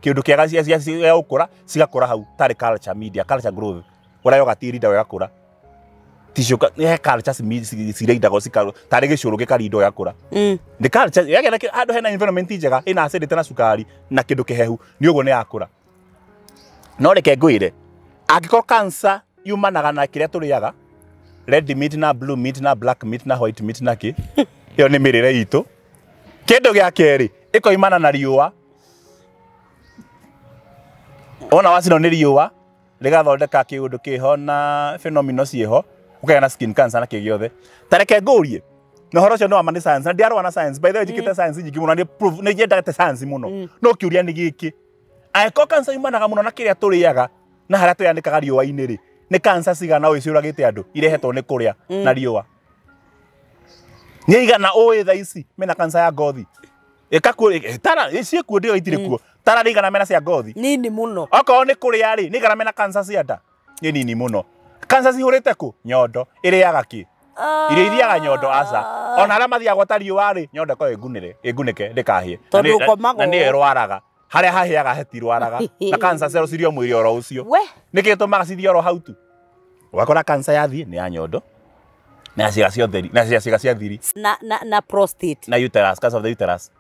kĩndũ kĩega cia gũkũra, cigakũra hau. Tarĩ culture media, culture growth. Ũrĩa yogatĩrinda wegakũra. Tishoka nĩ culture cirĩindagwo tarĩ gĩcũrũ gĩkarinda gĩakũra. Nĩ culture yagera handũ hena environment njega ĩna acid na cukari na kĩndũ kĩhehu nĩ ũguo nĩ yakũra. No reke ngwĩre angĩkorwo cancer yumanaga na kĩrĩa tũrĩaga red meat na blue meat na black meat na white meat na kĩ ĩyo nĩ mĩrĩre itũ. Kĩndũ gĩa kerĩ ĩkoimana na riũa. Ona wacinwo nĩ riũa rĩgathondeka kĩũndũ kĩho na phenomena ciĩho ũkagĩa na skin cancer na kĩgĩothe. Tareke ngũrie na ũhoro ũcio nĩ wa ma nĩ science na ndiarũa na science by the way njĩkĩte science nyingĩ mũno nĩ nyendete science mũno no kĩũria nĩ gĩkĩ angĩkorwo cancer yumanaga mũno na kĩrĩa tũrĩaga na harĩa tũyanĩkaga riũa-inĩ rĩ nĩ cancer cigana ũĩ ciũragĩte andũ irehetwo nĩ kũrĩa na riũa. Nĩ igana ũĩ thaa ici mena cancer ya ngothi tara ciĩkuo ndio itirĩ kuo tara nĩ igana mena cia ngothi nini mũno. Okorwo nĩ kũrĩa rĩ nĩ igana mena cancer cia nda nĩ nini mũno. Cancer cihũrĩte kũ? Nyondo ĩrĩaga kĩ? Irio ithiaga nyondo aca. Ona arĩa mathiaga gwata riũa rĩ nyondo ko ĩngunĩke ndĩkahĩe. Na nĩyo ĩrwaraga. Harĩa hahĩaga hetirwaraga. Na cancer cells cirio mwĩrĩ oro ũcio. Nĩkĩ gĩtũmaga cithiĩ oro hau tu? Ũgakora cancer yathiĩ nĩ ya nyondo. Na ciĩga cia ũtheri, na ciĩga cia thiri. Na prostate. Na uterus, cancer of the uterus.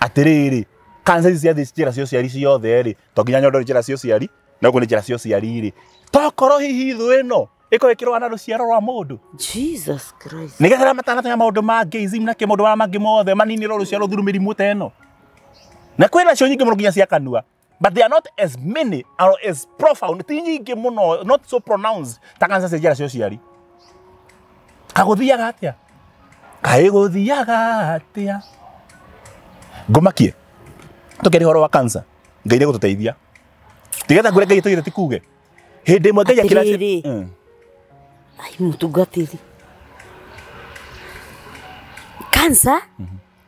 Atĩrĩrĩ, cancer ici ciathiĩ njĩra cia ũciari ciothe rĩ, to nginya nyondo njĩra cia ũciari, no kũ nĩ njĩra cia ũciari rĩ. Tokorwo hihi thũ ĩno ĩkorwo ĩkĩrũa na rũciaro rwa mũndũ. Jesus Christ. Nĩgetha matanatanya maũndũ ma gayism na kĩ maũndũ mangĩ mothe maninĩrwo rũciaro through mĩrimũ ta ĩno. Na kwĩna cio nyingĩ mũno nginya cia kanua. But they are not as many or as profound. Ti nyingĩ mũno, not so pronounced ta cancer cia njĩra cia ũciari. Kagũthiaga atĩa? Kaĩgũthiaga atĩa? Ngomakie. Tũkĩrĩ horo wa cancer. Ngai nĩ gũtũteithia. Tigetha ngũre Ngai tũgĩre tikuge. Hĩndĩ ĩmwe Ngai akĩra ai mũtungatĩri. Cancer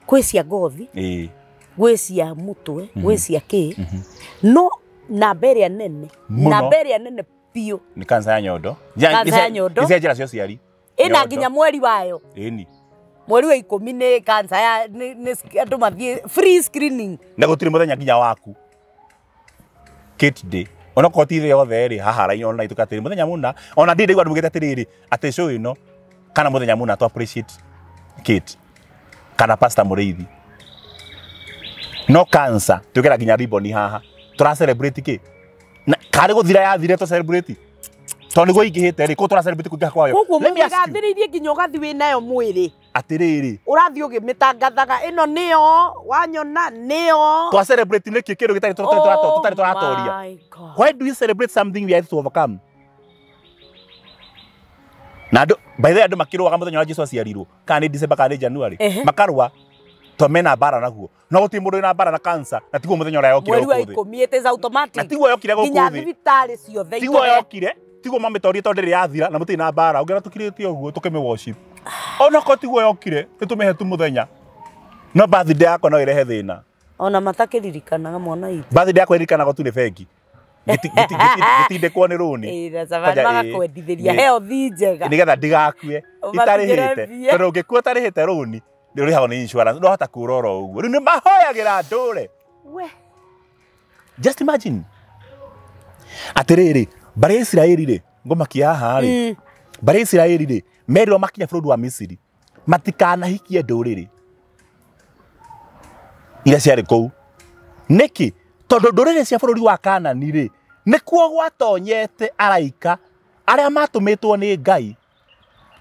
kwĩ cia ngothi. Gwĩ cia mũtwe, gwĩ cia kĩ. No namba ĩrĩa nene. Namba ĩrĩa nene biũ. Nĩ cancer ya nyondo. Cancer ya nyondo. Cia njĩra cia ũciari. Ĩna nginya mweri wayo. Ĩni. Mweri wa 10 nĩ cancer ya andũ mathiĩ free screening. Na gũtirĩ mũthenya nginya waku. Kate Day. Ona ko ti thĩ yothe rĩ haha raini ona itukatĩrĩ mũthenya mũna ona ndĩ ndaigua ndugĩte atĩrĩrĩ atĩ show ĩno kana mũthenya mũna to appreciate Kate kana Pastor Mũrĩithi. No cancer tukĩra nginya ribbon haha tũra celebrate kĩ na karĩ gũthira yathire to celebrate to nĩguo ingĩhĩte rĩ ko tũra celebrate kũingĩha kwayo. Koguo mũgathĩrĩirie nginya ũgathi wĩnayo mwĩrĩ. Atĩrĩrĩ ũrathi ũgĩmĩtangathaga ĩno nĩyo wanyona nĩyo. Twa celebrate nĩkĩ kĩndũ gĩtarĩ tũratoria. Why do you celebrate something we have to overcome? Na by the way andũ makĩrũaga mũthenya wa Jesũ aciarirwo kana nĩ December kana nĩ January makarũa to mena bara naguo no gũtirĩ mũndũ wĩna bara na cancer na tiguo mũthenya ũrĩa yokire gũkũ thĩ. Mweri wa 10 it is automatic. Na tiguo yokire gũkũ thĩ. Nginya thibitarĩ ciothe. Tiguo yokire tiguo mamĩtorie tondũ ndĩrĩ yathira na mũtirĩ na bara ũngĩra tũkirĩtie ũguo tũkĩmĩ worship. Ona ko tiguo yokire nĩtũmĩhe tu mũthenya. No birthday yako no ĩrehe thĩna. Ona matakĩririkanaga mwana witũ. Birthday yako ĩririkanaga tu nĩ bengi. Gĩtindĩkwo nĩ rũni. Magakwendithĩria health njega. Nĩgetha ndigakue itarĩhĩte. Tondũ ũngĩkua ũtarĩhĩte rũni ndurihago ni insurance ndohota kurora uguo riu ni mahoyagira ndure we just imagine atiriri bara Israeli ri ngomakia haha ri bara Israeli ri meriro makinya burudi wa Misiri matikanahikie nduriri ira ciarĩ kũu nĩkĩ tondũ ndũrĩrĩ cia bũrũri wa Kanani rĩ nĩkuo gwatonyete araika arĩa matũmĩtwo nĩ Ngai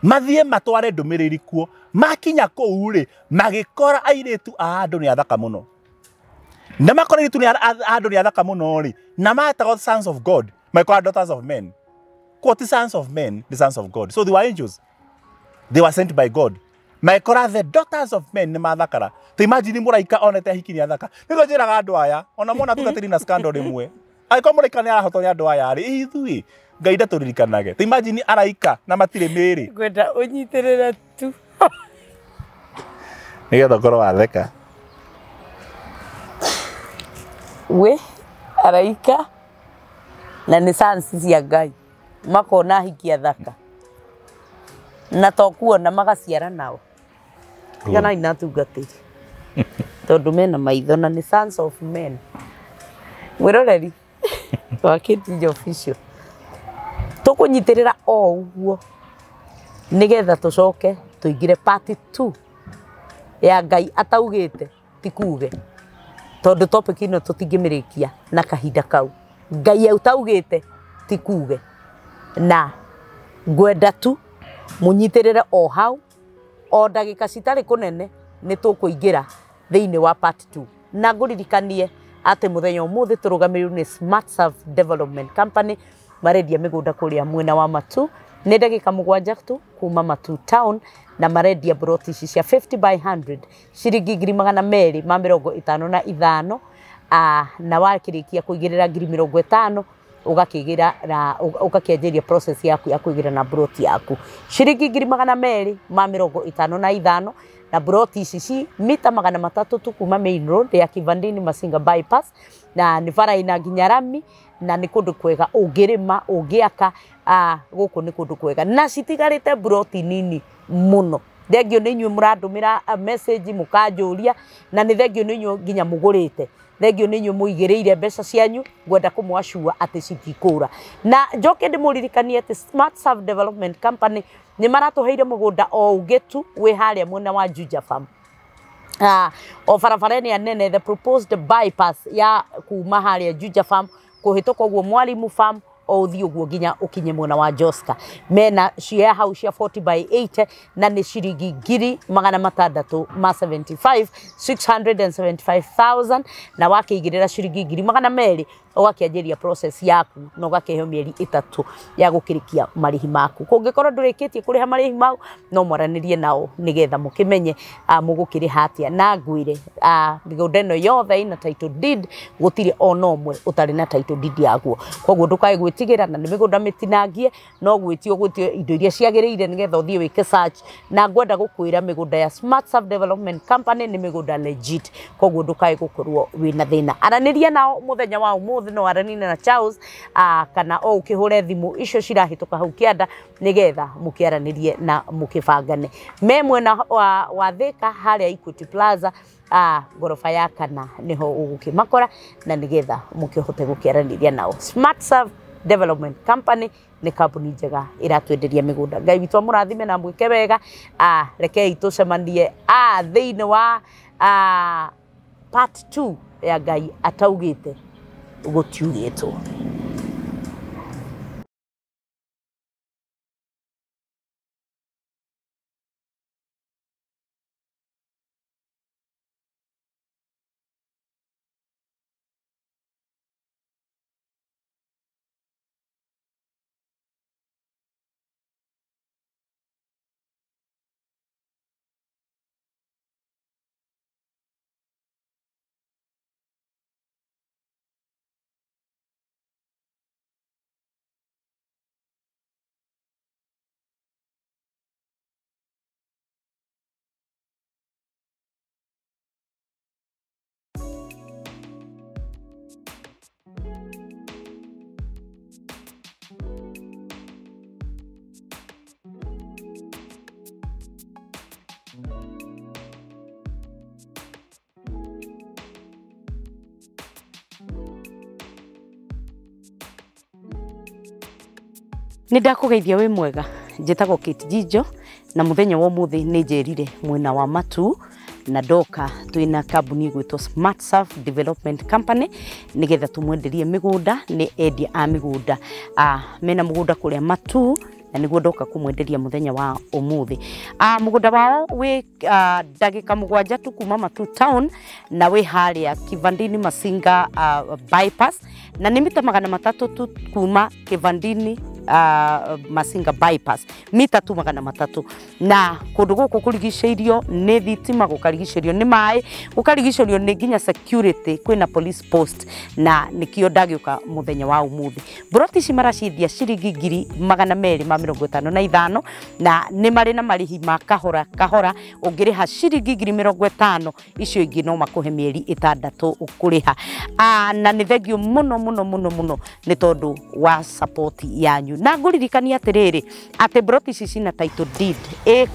mathiĩ matware ndũmĩrĩri kuo makinya kũu rĩ magĩkora airĩtu a andũ nĩ athaka mũno na makora airĩtu a andũ nĩ athaka mũno rĩ na metagwo sons of God magĩkora daughters of men quote sons of men the sons of God so they were angels they were sent by God magĩkora the daughters of men nĩ mathakara to imagine mũraika onete ahiki nĩ athaka nĩguo njĩraga andũ aya ona mona tugatĩri na scandal ĩmwe angĩkorwo mũraika nĩ arahotwo nĩ andũ aya rĩ ithuĩ Ngai ndatũririkanage to imagine araika na matirĩ mĩrĩ ngwenda ũnyitĩrĩre tu nĩgetha ũkorwo watheka we araika na nĩ sons cia Ngai makona ahiki athaka na to kuona magaciara nao tigana ina tungatĩri tondũ mena maitho na nĩ sons of men mwĩroreri wa Kĩnjinja Official tũkũnyitĩrĩra o ũguo nĩgetha tũcoke tũingĩre part 2 ya Ngai ataugĩte ti kuge tondũ topic ĩno tũtingĩmĩrĩkia na kahinda kau Ngai ataugĩte ti kuge na ngwenda tu mũnyitĩrĩre o hau o ndagĩka citarĩ kũnene nĩ tũkũingĩra thĩinĩ wa part 2 na ngũririkanie atĩ mũthenya ũmũthĩ tũrũgamĩrĩirwo nĩ Smart Serve Development Company marendia mĩgũnda kũrĩa mwena wa Matu nĩ ndagĩka 7 tu kuma Matu town na marendia broti ici cia 50 by 100 ciringi 255 na wakĩrĩkia kũigĩrĩra 50,000 ũgakĩgĩra na ũgakĩanjĩria process yaku ya kũigĩra na broti yaku ciringi 255 na broti ici ci mita 300 tu kuma main road ya Kivandini Masinga bypass na nĩ bara ina nginya rami na nĩ kũndũ kwega ũngĩrĩma ũngĩaka gũkũ nĩ kũndũ kwega na citigarĩte broti nini mũno thengio nĩ inyuĩ mũrandũmĩra message mũkanjũria na nĩ thengio nĩ inyuĩ nginya mũgũrĩte thengio nĩ inyuĩ mũigĩrĩire mbeca cianyu ngwenda kũmwacua atĩ citikũra na njoke ndĩmũririkanie atĩ Smart Serve Development Company nĩ maratũheire mũgũnda o ũngĩ tu wĩ harĩa mwena wa Juja Farm o barabara-inĩ nene the proposed bypass ya kuma harĩa Juja Farm kũhĩtũka ũguo Mwalimu Farm o ũthiĩ ũguo nginya ũkinye mwena wa Joska mena cia hau cia 40 by 80 na nĩ ciringi 675 675,000 na wakĩigĩrĩra ciringi 200,000 ũgakĩanjĩria process yaku na ũgakĩheo mĩeri 3 ya gũkĩrĩkia marĩhi maku kũngĩkorwo ndũrĩkĩtie kũrĩha marĩhi mau no mwaranĩrie nao nĩgetha mũkĩmenye mũgũkĩrĩha atĩa na ngwĩre mĩgũnda ĩno yothe ina title deed gũtirĩ ona ũmwe ũtarĩ na title deed yaguo koguo ndũkae gwĩtigĩra na nĩ mĩgũnda mĩtinangie no gwĩtio indo iria ciagĩrĩire nĩgetha ũthiĩ wĩke search na ngwenda gũkwĩra mĩgũnda ya Smart Serve Development Company nĩ mĩgũnda legit koguo ndũkae gũkorwo wĩna thĩna aranĩria nao mũthenya wa ũmũthĩ no aranĩrie na Charles kana o ũkĩhũre thimũ icio cirahĩtũka hau kĩanda nĩgetha mũkĩaranĩrie na mũkĩbangane me mwena wa Thĩka harĩa Equity Plaza gorofa ya kana niho ũgũkĩmakora na nĩgetha mũkĩhote gũkĩaranĩria nao Smart Serve Development Company nĩ kambuni njega ĩratwenderia mĩgũnda Ngai witũ amũrathime na mwĩke wega rekei tũcemanie thĩinĩ wa part 2 ya Ngai ataugĩte gũtiugĩtwo. Nĩ ndakũgeithia wĩ mwega. Njĩtagwo Kate Jijo na mũthenya wa ũmũthĩ nĩ njerire mwena wa Matu na ndoka twĩna kambuni gwĩtwo Smart Surf Development Company nĩgetha tũmwenderie mĩgũnda nĩ endia a mĩgũnda mena mũgũnda kũrĩa Matu na nĩguo ndoka kũmwenderia mũthenya wa ũmũthĩ. Mũgũnda wao wĩ ndagĩka 7 tu kuma Matu town na wĩ harĩa Kivandini Masinga bypass na nĩ mita 300 tu kuma Kivandini Masinga bypass mita tu 300 na kũndũ gũkũ kũrigicĩirio nĩ thitima, gũkarigicĩrio nĩ maĩ, gũkarigicĩrio nĩ nginya security, kwĩna police post na nĩkĩo ndagĩũka mũthenya wa ũmũthĩ. Broti ici maraciendia ciringi 255 na nĩ marĩ na marĩhi ma kahora kahora, ũngĩrĩha ciringi 50 icio ingĩ no makũhe mĩeri 6 ũkũrĩha. Na nĩ thengio mũno nĩ tondũ wa support yanyu. Na ngũririkania atĩrĩrĩ atĩ broti ici cina title deed.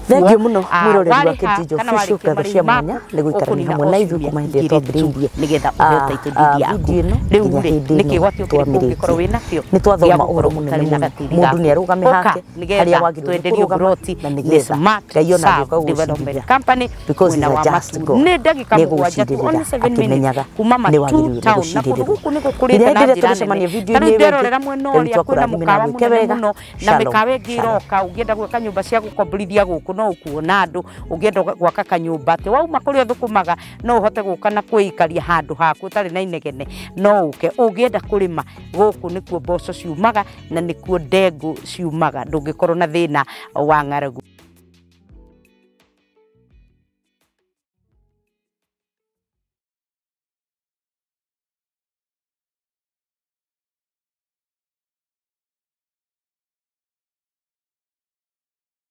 Thengio mũno mwĩroreri wa Kate Jijo official ngatho cia mwanya nĩ gũikarania hamwe na ithuĩ kuma hĩndĩ twambĩrĩirie nĩgetha ũheo title deed yaku. Rĩu nĩ kĩgwatio kĩrĩkũ ũngĩkorwo wĩna kĩo nĩ twathoma ũhoro mũnene mũno. Mũndũ nĩ arũgame hake harĩa wagĩrĩirwo kũrũgama na nĩgetha Ngai ona agĩũka Development Company because mwena wa Matu. Nĩ ndagĩka 7 minutes kuma Matu town na kũndũ gũkũ nĩ gũkũrĩte na njĩra nene. Tarĩu nderorera mwena ũrĩa kwĩna mũkawa mũnene mũno na mĩkawa ĩngĩ ĩroka, ũngĩenda gwaka nyũmba cia gũkomborithia gũkũ no ũkuona andũ, ũngĩenda gwaka kanyũmba atĩ wauma kũrĩa thũkũmaga no ũhote gũka na kwĩikaria handũ haku ũtarĩ na inegene no ũke. Ũngĩenda kũrĩma gũkũ nĩkuo mboco ciumaga na nĩkuo ndengũ ciumaga, ndũngĩkorwo na thĩna wa ng'aragu.